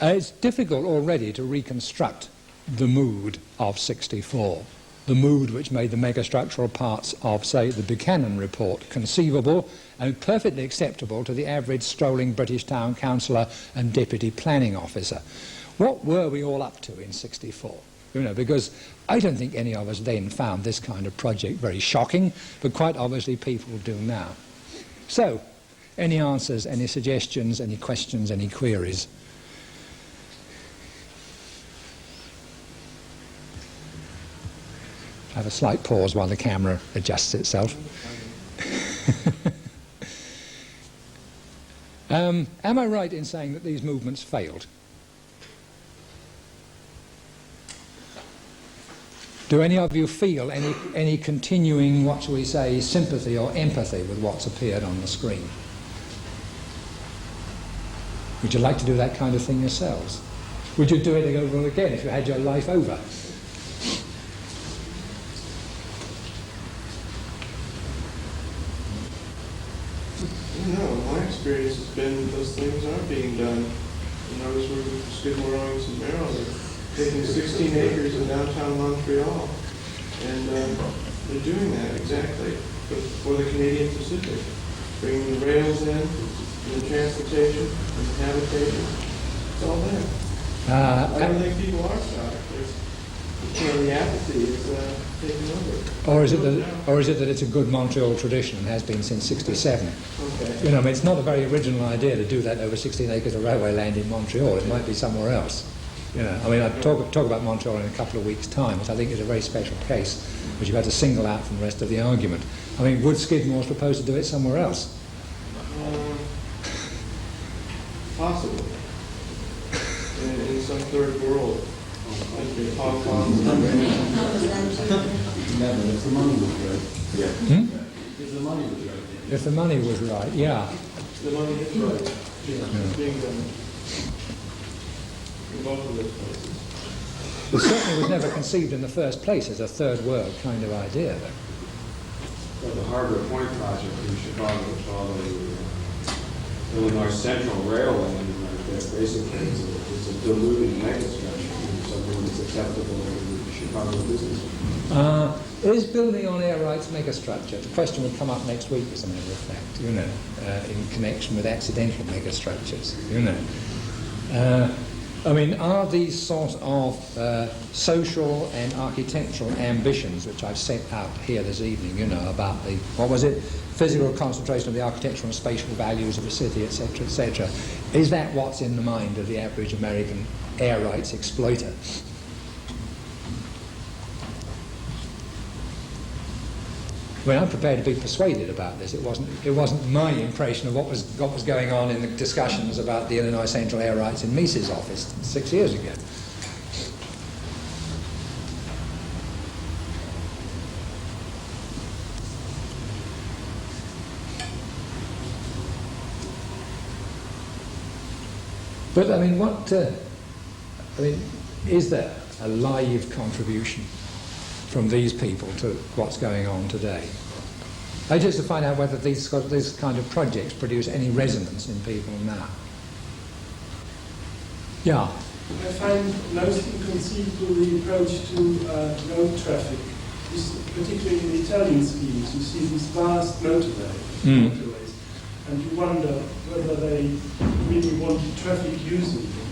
It's difficult already to reconstruct the mood of 64, the mood which made the megastructural parts of, say, the Buchanan report conceivable and perfectly acceptable to the average strolling British town councillor and deputy planning officer. What were we all up to in 64? You know, because I don't think any of us then found this kind of project very shocking, but quite obviously people do now. So, any answers, any suggestions, any questions, any queries? Have a slight pause while the camera adjusts itself. Am I right in saying that these movements failed? Do any of you feel any continuing, what shall we say, sympathy or empathy with what's appeared on the screen? Would you like to do that kind of thing yourselves? Would you do it over again if you had your life over? No, my experience has been those things aren't being done. When I was working for Skidmore, Owings and Merrill, taking 16 acres in downtown Montreal, and they're doing that exactly for the Canadian Pacific, bringing the rails in, and the transportation, and the habitation. It's all there. I don't think people are stopped. The apathy is taking over. Or is it that it's a good Montreal tradition and has been since '67? Okay. You know, I mean, it's not a very original idea to do that over 16 acres of railway land in Montreal. It might be somewhere else. You know, I mean, I'll talk about Montreal in a couple of weeks' time, which I think is a very special case, which you've had to single out from the rest of the argument. I mean, would Skidmore's propose to do it somewhere else? Possibly. In some third world. Hong Kong. If the money was right. Yeah. If the money was right. If the money was right, yeah. The money is right. It's being done in both of those places. It certainly was never conceived in the first place as a third world kind of idea, though. Well, the Harbor Point project in Chicago, which all the Illinois Central Railway, basically it's a diluted megastructure, something that's acceptable in the Chicago business. Is building on air rights megastructure? The question will come up next week, as a matter of fact, you know, in connection with accidental megastructures, you know. I mean, are these sort of social and architectural ambitions, which I've set out here this evening, you know, about the, what was it, physical concentration of the architectural and spatial values of a city, etc., is that what's in the mind of the average American air rights exploiter? I mean, I'm prepared to be persuaded about this. It wasn't my impression of what was going on in the discussions about the Illinois Central Air Rights in Mises' office 6 years ago. But I mean, is there a live contribution from these people to what's going on today? I just to find out whether these kind of projects produce any resonance in people now. Yeah. I find most inconceivable the approach to road traffic, particularly in the Italian schemes. You see these vast motorways, and you wonder whether they really wanted traffic using them,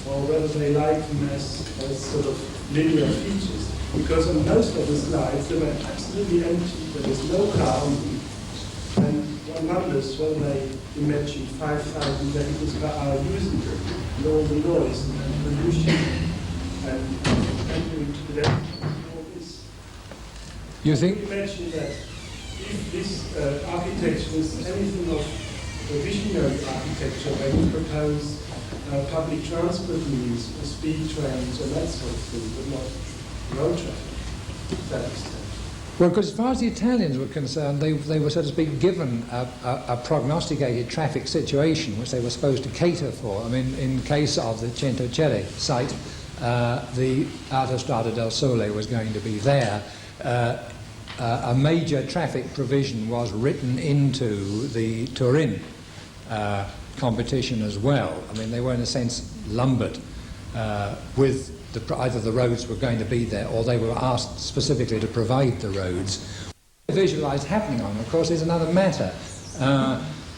or whether they like them as sort of linear features. Because on most of the slides they were absolutely empty, there was no car on them, and one wonders whether they imagine 5,000 vehicles per hour using them, and all the noise and pollution and entering to the left and all this. You think? Imagine that if this architecture was anything of a visionary architecture, where you propose public transport means, speed trains and that sort of thing, but not road traffic to that extent. Well, because as far as the Italians were concerned, they were, so to speak, given a prognosticated traffic situation which they were supposed to cater for. I mean, in case of the Centocelle site, the Autostrada del Sole was going to be there. A major traffic provision was written into the Turin competition as well. I mean, they were in a sense lumbered with either the roads were going to be there or they were asked specifically to provide the roads. Visualised happening on, of course, is another matter.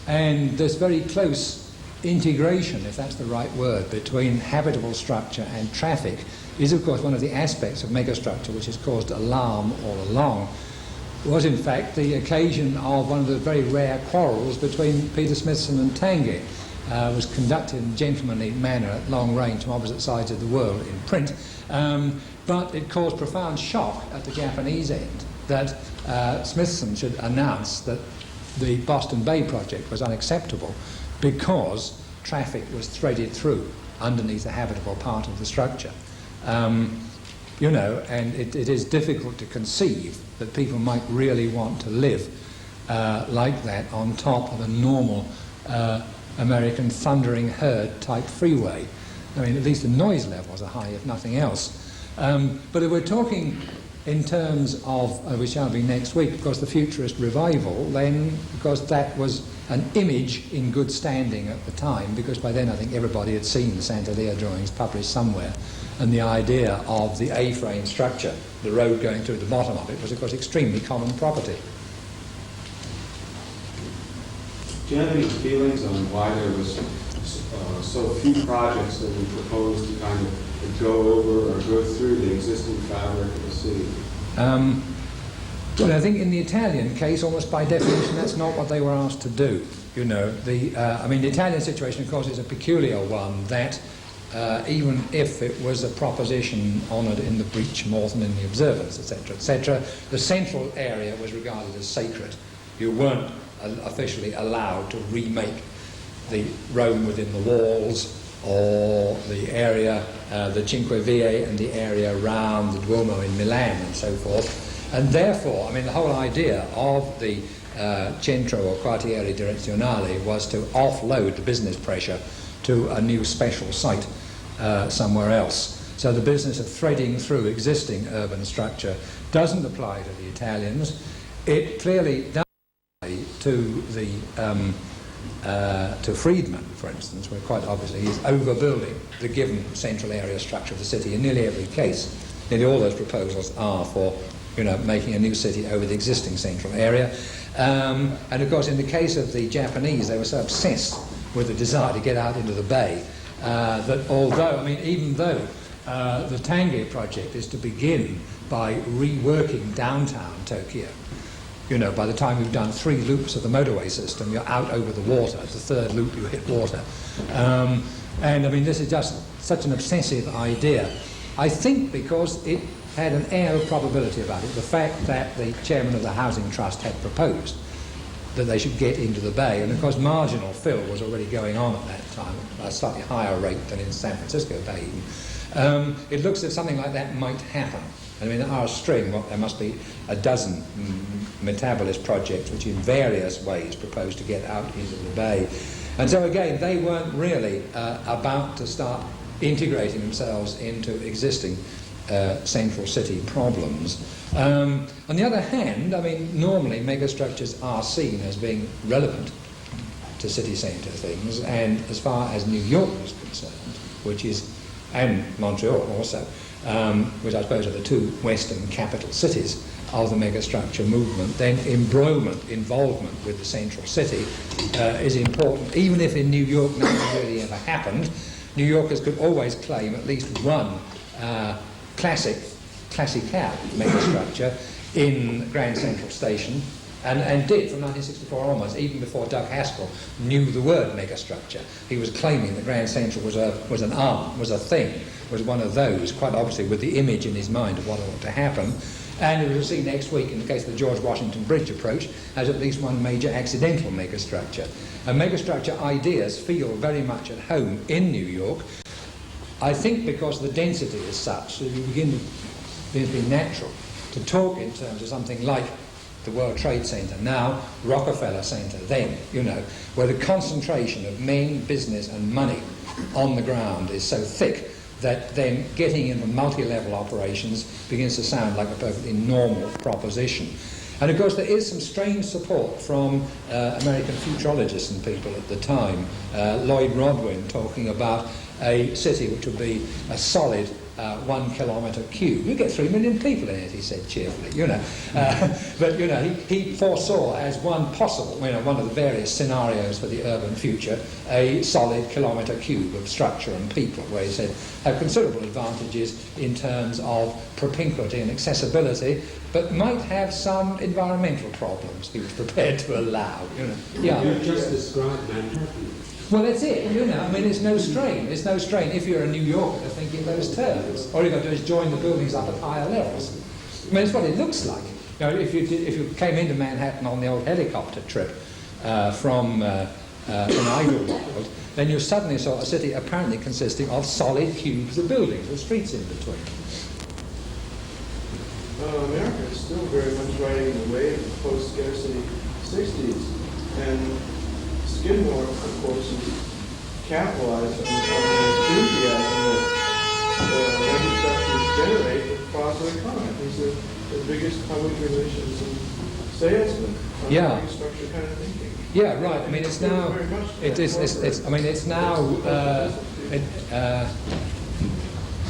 And this very close integration, if that's the right word, between habitable structure and traffic is, of course, one of the aspects of megastructure which has caused alarm all along. Was in fact the occasion of one of the very rare quarrels between Peter Smithson and Tanguy. Was conducted in a gentlemanly manner at long range from opposite sides of the world in print, but it caused profound shock at the Japanese end that Smithson should announce that the Boston Bay project was unacceptable because traffic was threaded through underneath the habitable part of the structure. You know, and it is difficult to conceive that people might really want to live like that on top of a normal American thundering herd type freeway. I mean, at least the noise levels are high, if nothing else. But if we're talking in terms of, which shall be next week, of course, the futurist revival, then, because that was an image in good standing at the time, because by then I think everybody had seen the Santalia drawings published somewhere, and the idea of the A-frame structure, the road going through the bottom of it, was, of course, extremely common property. Do you have any feelings on why there was so few projects that we proposed to kind of go over or go through the existing fabric of the city? Well, I think in the Italian case, almost by definition, that's not what they were asked to do. You know, I mean, the Italian situation, of course, is a peculiar one that even if it was a proposition honoured in the breach more than in the observance, etc., the central area was regarded as sacred. You weren't officially allowed to remake the Rome within the walls or the area, the Cinque Vie and the area around the Duomo in Milan and so forth. And therefore, I mean, the whole idea of the Centro or Quartiere Direzionale was to offload the business pressure to a new special site somewhere else. So the business of threading through existing urban structure doesn't apply to the Italians. It clearly does apply to the to Friedman, for instance, where quite obviously he's overbuilding the given central area structure of the city in nearly every case. Nearly all those proposals are for, you know, making a new city over the existing central area. And of course, in the case of the Japanese, they were so obsessed with the desire to get out into the bay that although, I mean, even though the Tange project is to begin by reworking downtown Tokyo, you know, by the time you've done 3 loops of the motorway system, you're out over the water. At the 3rd loop, you hit water. And I mean, this is just such an obsessive idea. I think because it had an air of probability about it, the fact that the chairman of the Housing Trust had proposed that they should get into the bay, and of course marginal fill was already going on at that time, at a slightly higher rate than in San Francisco Bay even. It looks as if something like that might happen. I mean, our string, well, there must be a dozen metabolist projects which in various ways propose to get out into the bay. And so again, they weren't really about to start integrating themselves into existing central city problems. On the other hand, I mean, normally megastructures are seen as being relevant to city centre things, and as far as New York is concerned, which is, and Montreal also, which I suppose are the 2 western capital cities of the megastructure movement, then involvement with the central city is important. Even if in New York nothing really ever happened, New Yorkers could always claim at least one classical megastructure in Grand Central Station, and did from 1964 onwards, even before Doug Haskell knew the word megastructure. He was claiming that Grand Central was an arm, was a thing, was one of those, quite obviously with the image in his mind of what ought to happen. And we will see next week, in the case of the George Washington Bridge approach, as at least one major accidental megastructure. And megastructure ideas feel very much at home in New York, I think because the density is such that you begin to be natural to talk in terms of something like the World Trade Center, now Rockefeller Center, then, you know, where the concentration of men, business and money on the ground is so thick that then getting into multi-level operations begins to sound like a perfectly normal proposition. And of course there is some strange support from American futurologists and people at the time. Lloyd Rodwin talking about a city which would be a solid 1 kilometre cube. You get 3 million people in it, he said cheerfully, you know. But, you know, he foresaw as one possible, you know, one of the various scenarios for the urban future, a solid kilometre cube of structure and people, where he said have considerable advantages in terms of propinquity and accessibility, but might have some environmental problems he was prepared to allow, you know. Yeah. You just described Manhattan. Well, that's it, you know, I mean, it's no strain. It's no strain if you're a New Yorker to think in those terms. All you've got to do is join the buildings up at higher levels. I mean, it's what it looks like. You know, if you came into Manhattan on the old helicopter trip from an Idlewild, then you suddenly saw a city apparently consisting of solid cubes of buildings with streets in between. America is still very much riding the wave of post-scarcity 60s, and Skidmore, of course, has capitalized on the enthusiasm that megastructures generate with Plaza Icon. He's the biggest public relations and salesman on megastructure kind of thinking. Yeah, right. I mean, it's now. I mean, it's now.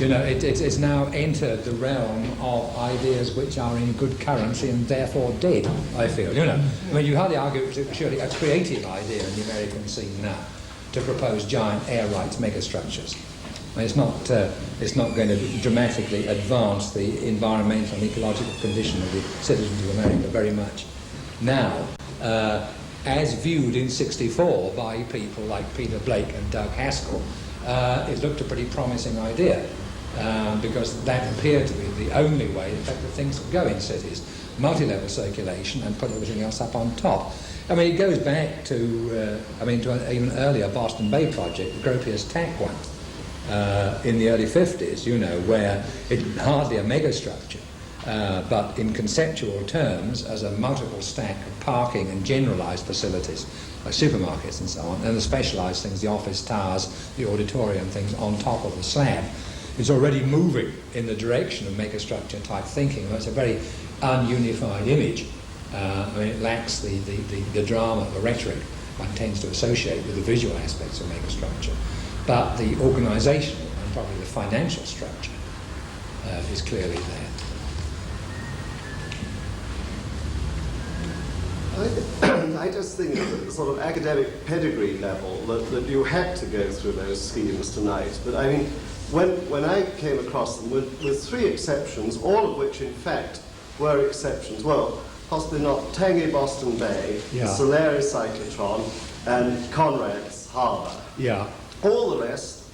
You know, it's now entered the realm of ideas which are in good currency and therefore dead, I feel, you know. I mean, you hardly argue it's surely a creative idea in the American scene now to propose giant air rights megastructures. I mean, it's not going to dramatically advance the environmental and ecological condition of the citizens of America very much. Now, as viewed in '64 by people like Peter Blake and Doug Haskell, it looked a pretty promising idea. Because that appeared to be the only way, in fact, that things could go in cities. Multi-level circulation and put everything else up on top. I mean, it goes back to, to an even earlier Boston Bay project, the Gropius Tack one, in the early 50s, you know, where it's hardly a megastructure, but in conceptual terms, as a multiple stack of parking and generalised facilities, like supermarkets and so on, and the specialised things, the office towers, the auditorium things on top of the slab. It's already moving in the direction of megastructure type thinking. It's a very ununified image. I mean, it lacks the drama, the rhetoric one tends to associate with the visual aspects of megastructure. But the organisational and probably the financial structure is clearly there. I I just think at the sort of academic pedigree level that you had to go through those schemes tonight. But I mean, when I came across them, with three exceptions, all of which in fact were exceptions, well, possibly not Tanguy Boston Bay, Solari Cyclotron, and Conrad's Harbour. Yeah. All the rest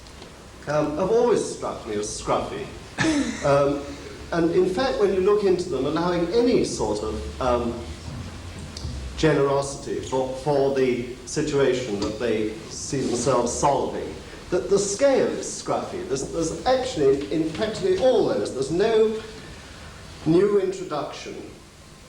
have always struck me as scruffy. And in fact, when you look into them, allowing any sort of generosity for the situation that they see themselves solving, that the scale is scruffy. There's actually, in practically all those, there's no new introduction,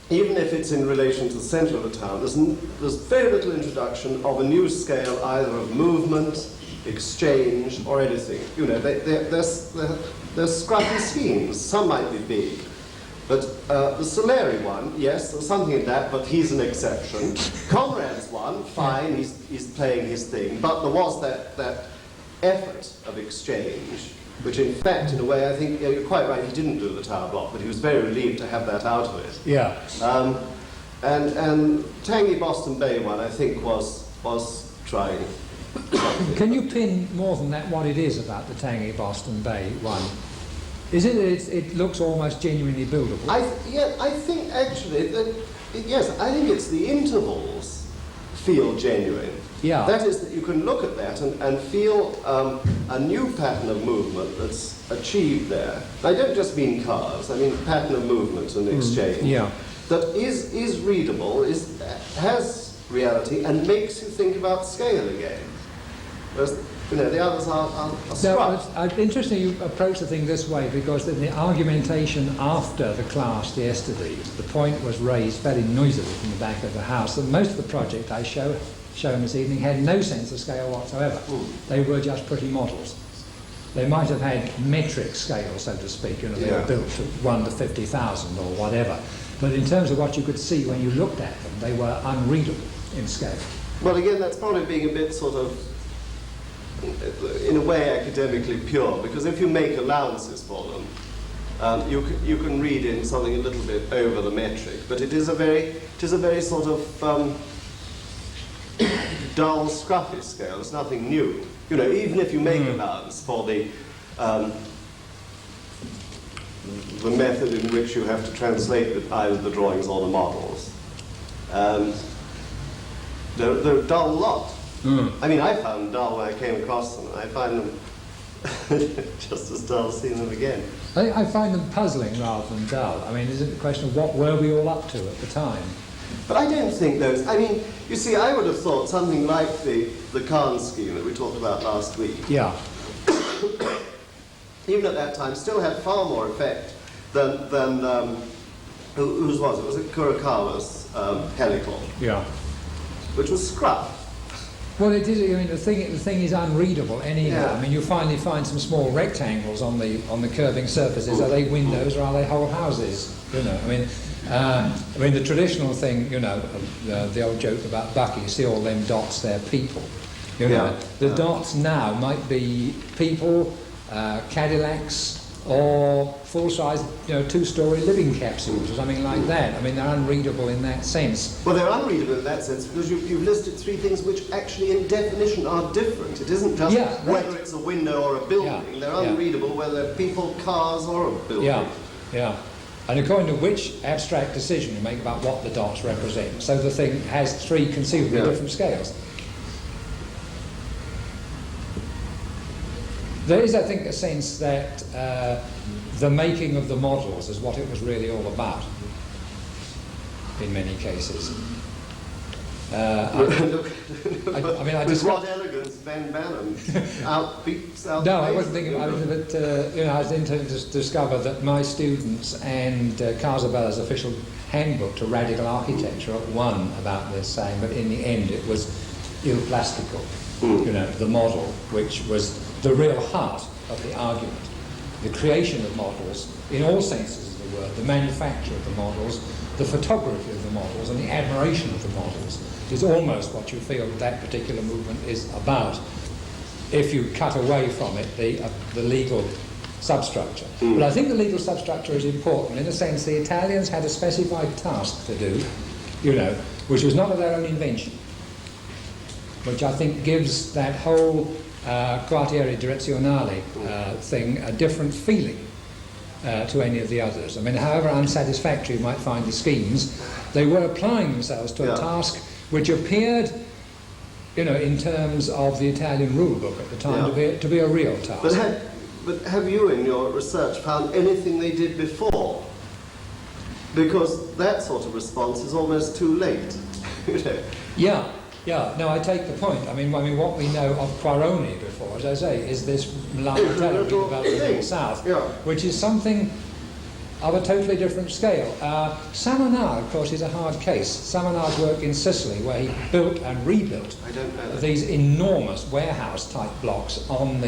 even if it's in relation to the centre of a town. There's very little introduction of a new scale, either of movement, exchange, or anything. You know, they're scruffy schemes. Some might be big. But the Solari one, yes, there's something in that, but he's an exception. Conrad's one, fine, he's playing his thing. But there was that effort of exchange, which in fact, in a way, I think you're quite right, he didn't do the tower block, but he was very relieved to have that out of it. Yeah. And Tanguy Boston Bay one, I think, was trying. Can you pin more than that what it is about the Tanguy Boston Bay one? Is it that it looks almost genuinely buildable? I think actually that yes, I think it's the intervals feel genuine. Yeah. That is, that you can look at that and feel a new pattern of movement that's achieved there. I don't just mean cars. I mean pattern of movement and exchange. Yeah. That is readable, has reality, and makes you think about scale again. Whereas, you know, the others are scrubbed. No, it's interesting you approach the thing this way, because in the argumentation after the class yesterday, the point was raised very noisily from the back of the house that most of the project I shown this evening had no sense of scale whatsoever. They were just pretty models. They might have had metric scale, so to speak, you know, they were built to 1 to 50,000 or whatever. But in terms of what you could see when you looked at them, they were unreadable in scale. Well, again, that's probably being a bit sort of, in a way, academically pure, because if you make allowances for them, you can read in something a little bit over the metric, but it is a very sort of dull, scruffy scale. It's nothing new. You know, even if you make allowance for the method in which you have to translate either the drawings or the models, they're a dull lot. I mean, I found them dull when I came across them, and I find them just as dull seeing them again. I find them puzzling rather than dull. I mean, is it a question of what were we all up to at the time? But I don't think those, I mean, you see, I would have thought something like the Kahn scheme that we talked about last week, Yeah. even at that time, still had far more effect than whose was it? Was it Kurokawa's helical? Yeah. Which was scruff. Well, it is. I mean, the thing is unreadable anyhow. Yeah. I mean, you finally find some small rectangles on the curving surfaces. Are they windows or are they whole houses? You know, I mean, the traditional thing, you know, the old joke about Bucky. You see all them dots, they're people. You know, the dots now might be people, Cadillacs, or full-size, you know, 2-story living capsules or something like that. I mean, they're unreadable in that sense. Well, they're unreadable in that sense because you've listed three things which actually in definition are different. It isn't just whether it's a window or a building. Yeah. They're unreadable whether they're people, cars, or a building. Yeah. And according to which abstract decision you make about what the dots represent. So the thing has three conceivably different scales. There is, I think, a sense that the making of the models is what it was really all about, in many cases. With what elegance Ben Banham outbeats out. No, I wasn't thinking about it, but you know, I was intending to discover that my students and Casabella's official handbook to radical architecture at one about this saying, but in the end it was il plastico, you know, the model, which was the real heart of the argument. The creation of models, in all senses of the word, the manufacture of the models, the photography of the models, and the admiration of the models is almost what you feel that particular movement is about, if you cut away from it the legal substructure. But I think the legal substructure is important. In a sense, the Italians had a specified task to do, you know, which was not of their own invention, which I think gives that whole quartiere direzionale thing a different feeling to any of the others. I mean, however unsatisfactory you might find the schemes, they were applying themselves to a task which appeared, you know, in terms of the Italian rule book at the time, to be a real task. But have you, in your research, found anything they did before? Because that sort of response is almost too late. You know? Yeah, no, I take the point. I mean, what we know of Quaroni before, as I say, is this Milano redevelopment in the south, which is something of a totally different scale. Samanar, of course, is a hard case. Samanar's work in Sicily, where he built and rebuilt these enormous warehouse-type blocks on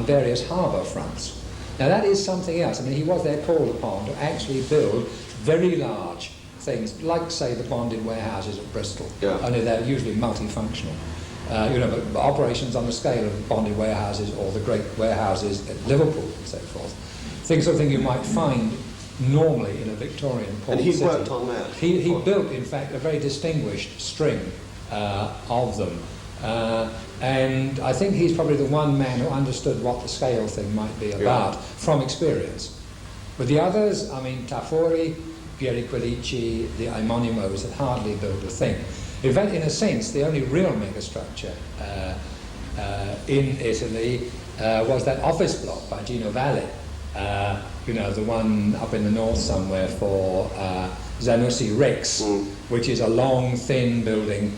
various harbour fronts. Now, that is something else. I mean, he was there called upon to actually build very large things, like, say, the bonded warehouses at Bristol. Only they're usually multifunctional. You know, but operations on the scale of bonded warehouses or the great warehouses at Liverpool and so forth. Something you might find normally in a Victorian port city. And he worked on that. He built, in fact, a very distinguished string of them. And I think he's probably the one man who understood what the scale thing might be about from experience. With the others, I mean, Tafori, Pieri Quilici, the Aimonimos had hardly built a thing. In fact, in a sense, the only real megastructure in Italy was that office block by Gino Valle. You know, the one up in the north somewhere for Zanussi Rex, which is a long, thin building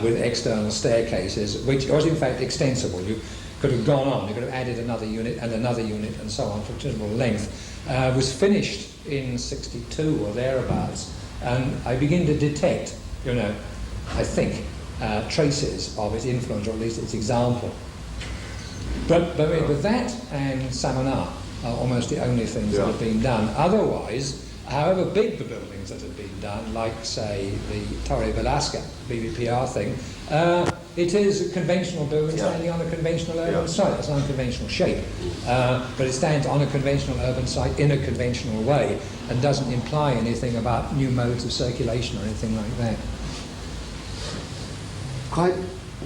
with external staircases, which was in fact extensible. You could have gone on, you could have added another unit and so on for considerable length. Was finished in 62 or thereabouts, and I begin to detect, you know, I think, traces of its influence, or at least its example. But that and Samanar are almost the only things that have been done. Otherwise, however big the buildings that have been done, like, say, the Torre Velasca, BBPR thing, it is a conventional building standing on a conventional urban site. It's an unconventional shape, but it stands on a conventional urban site in a conventional way and doesn't imply anything about new modes of circulation or anything like that. Quite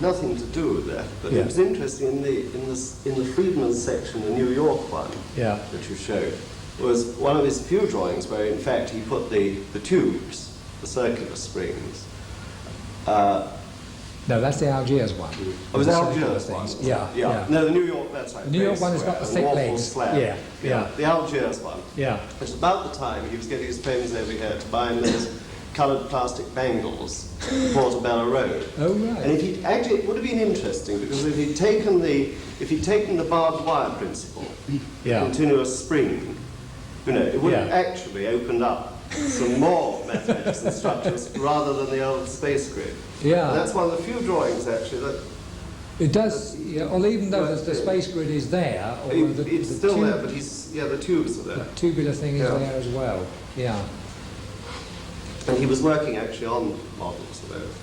nothing to do with that, but it was interesting in the Friedman section, the New York one that you showed, was one of his few drawings where in fact he put the tubes, the circular springs. No, that's the Algiers one. Oh, was the Algiers one? Yeah. No, the New York, that's right. The New York one has got the thick legs. Slab. The Algiers one. Which is about the time he was getting his friends over here to buy him those coloured plastic bangles for Portobello Road. Oh, right. And if he actually, it would have been interesting because if he'd taken the barbed wire principle, continuous spring, you know, it would have actually opened up some more mathematics and structures rather than the old space grid. And that's one of the few drawings actually that it does. Although even though the space grid is there, or it's still there, but the tubes are there. The tubular thing is there as well. And he was working actually on models of those.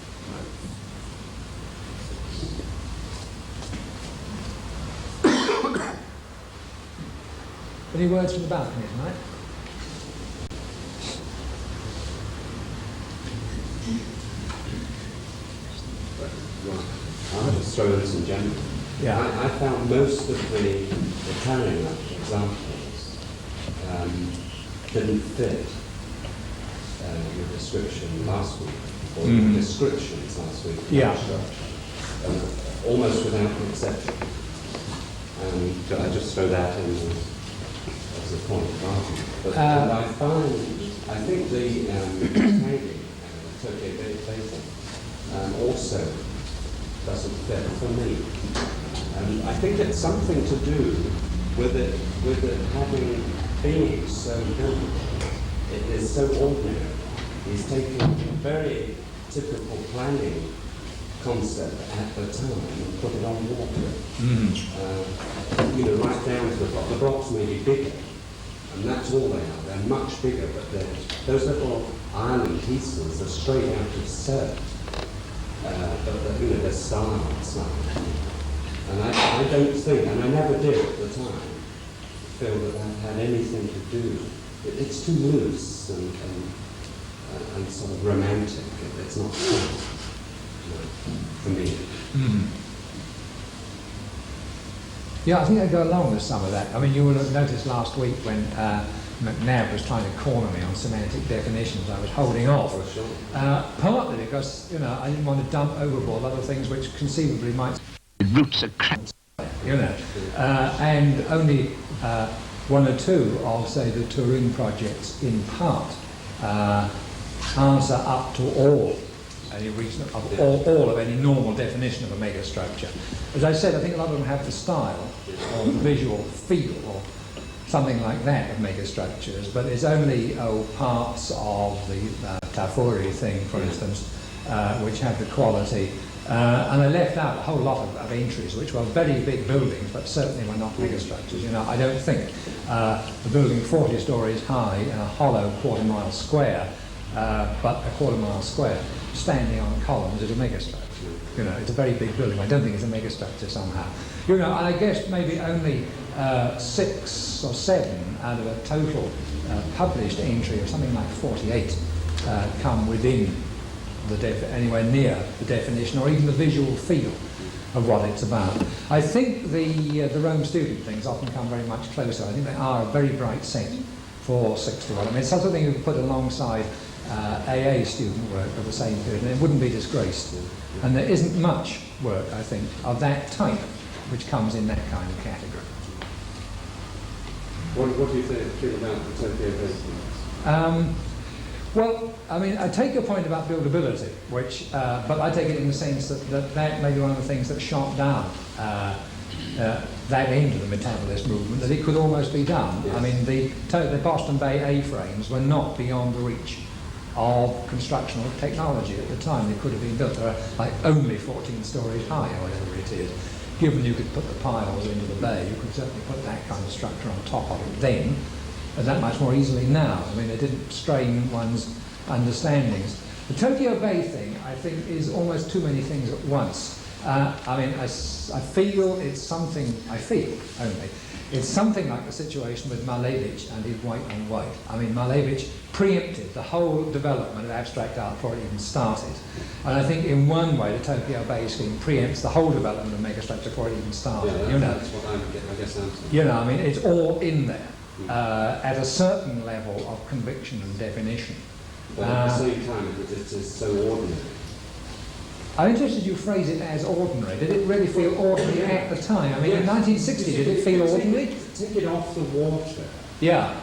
Any words from the balcony tonight? I'll just throw in some general. I found most of the Italian examples didn't fit your description last week, or the descriptions last week. Almost without exception. And I just throw that in as a point of argument. But and I think the tagging, Tokyo Basin, also doesn't fit for me. I think it's something to do with it having been so good. It is so ordinary. He's taking a very typical planning concept at the time and put it on water. You know, right down to the block. The blocks may be bigger, and that's all they are. They're much bigger, but those little island pieces are straight out of surf. But you know, they're styled slightly. And I don't think, and I never did at the time, feel that had anything to do. It's too loose, and and sort of romantic. It's not fun, for me. Mm. Yeah, I think I go along with some of that. I mean, you will have noticed last week when McNabb was trying to corner me on semantic definitions, I was holding off. Partly because, you know, I didn't want to dump overboard other things which conceivably might... Roots are crap. You know, and only one or two of, say, the Turin projects in part answer up to all any reason of all of any normal definition of a megastructure. As I said, I think a lot of them have the style or the visual feel or something like that of megastructures, but it's only parts of the Tafuri thing, for instance, which have the quality. And I left out a whole lot of entries, which were very big buildings, but certainly were not megastructures. You know, I don't think the building 40 stories high in a hollow quarter-mile square, but a quarter-mile square, standing on columns is a megastructure. You know, it's a very big building. I don't think it's a megastructure somehow. You know, and I guess maybe only 6 or 7 out of a total published entry of something like 48 come within anywhere near the definition or even the visual feel of what it's about. I think the Rome student things often come very much closer. I think they are a very bright set for 61. I mean, it's something you could put alongside AA student work of the same period, and it wouldn't be disgraced. And there isn't much work, I think, of that type which comes in that kind of category. What do you feel about the Tokyo basement? Well, I mean, I take your point about buildability, which, but I take it in the sense that may be one of the things that shot down that end of the metabolist movement, that it could almost be done. Yes. I mean, the Boston Bay A-frames were not beyond the reach of constructional technology at the time. They could have been built. They're like only 14 stories high, or whatever it is. Given you could put the piles into the bay, you could certainly put that kind of structure on top of it then, and that much more easily now. I mean, it didn't strain one's understandings. The Tokyo Bay thing, I think, is almost too many things at once. I mean, I feel it's something, it's something like the situation with Malevich and his white on white. I mean, Malevich preempted the whole development of abstract art before it even started. And I think in one way the Tokyo Bay scheme preempts the whole development of megastructure before it even started. Yeah, you know, that's what I guess I'm saying. You know, I mean, it's all in there at a certain level of conviction and definition. But at the same time, it's so ordinary. I'm interested you phrase it as ordinary. Did it really feel ordinary at the time? I mean, in 1960, did it feel ordinary? Take it off the water. Yeah.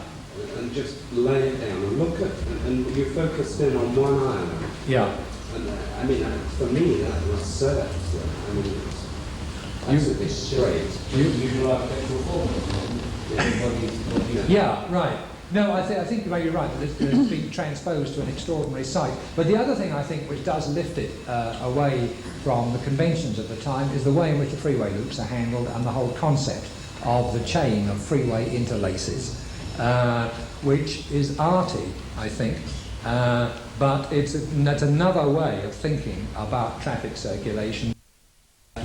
And just lay it down and look at, and you focused in on one island. Yeah. And I mean, for me, that was surf. I mean, absolutely straight. Usual architectural form. Yeah, right. No, I think you're right, that it's been transposed to an extraordinary site. But the other thing I think which does lift it away from the conventions of the time is the way in which the freeway loops are handled and the whole concept of the chain of freeway interlaces, which is arty, I think, but that's another way of thinking about traffic circulation,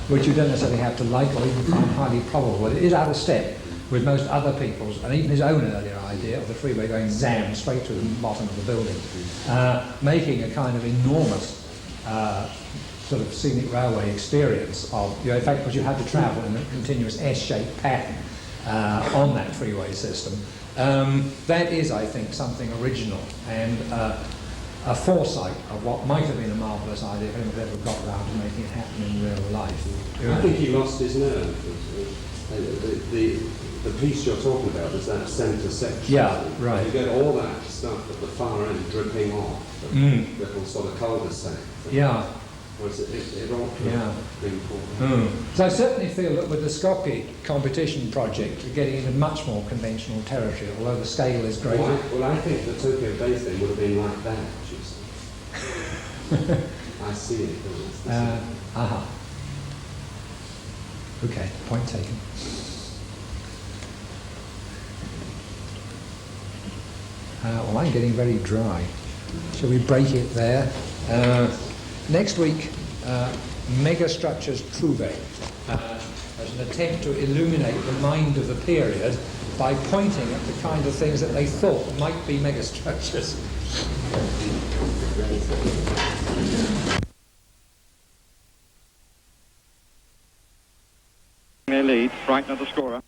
which you don't necessarily have to like or even find highly probable. It is out of step with most other people's, and even his own earlier idea of the freeway going zam straight through the bottom of the building, making a kind of enormous sort of scenic railway experience of, you know, in fact, because you had to travel in a continuous S-shaped pattern on that freeway system. That is, I think, something original and a foresight of what might have been a marvellous idea if anyone ever got around to making it happen in real life. I think he lost his nerve. The piece you're talking about is that centre section. Yeah, right. You get all that stuff at the far end dripping off, the little sort of cul-de-sac. Yeah. Whereas it all could have been important. So I certainly feel that with the Skokie competition project, you're getting into much more conventional territory, although the scale is greater. Well, I think the Tokyo Bay thing would have been like that, you see. I see it. Okay, point taken. Well, I'm getting very dry. Shall we break it there? Next week, Megastructures Trouvé. as an attempt to illuminate the mind of the period by pointing at the kind of things that they thought might be megastructures. Their lead, Brighton are the scorer.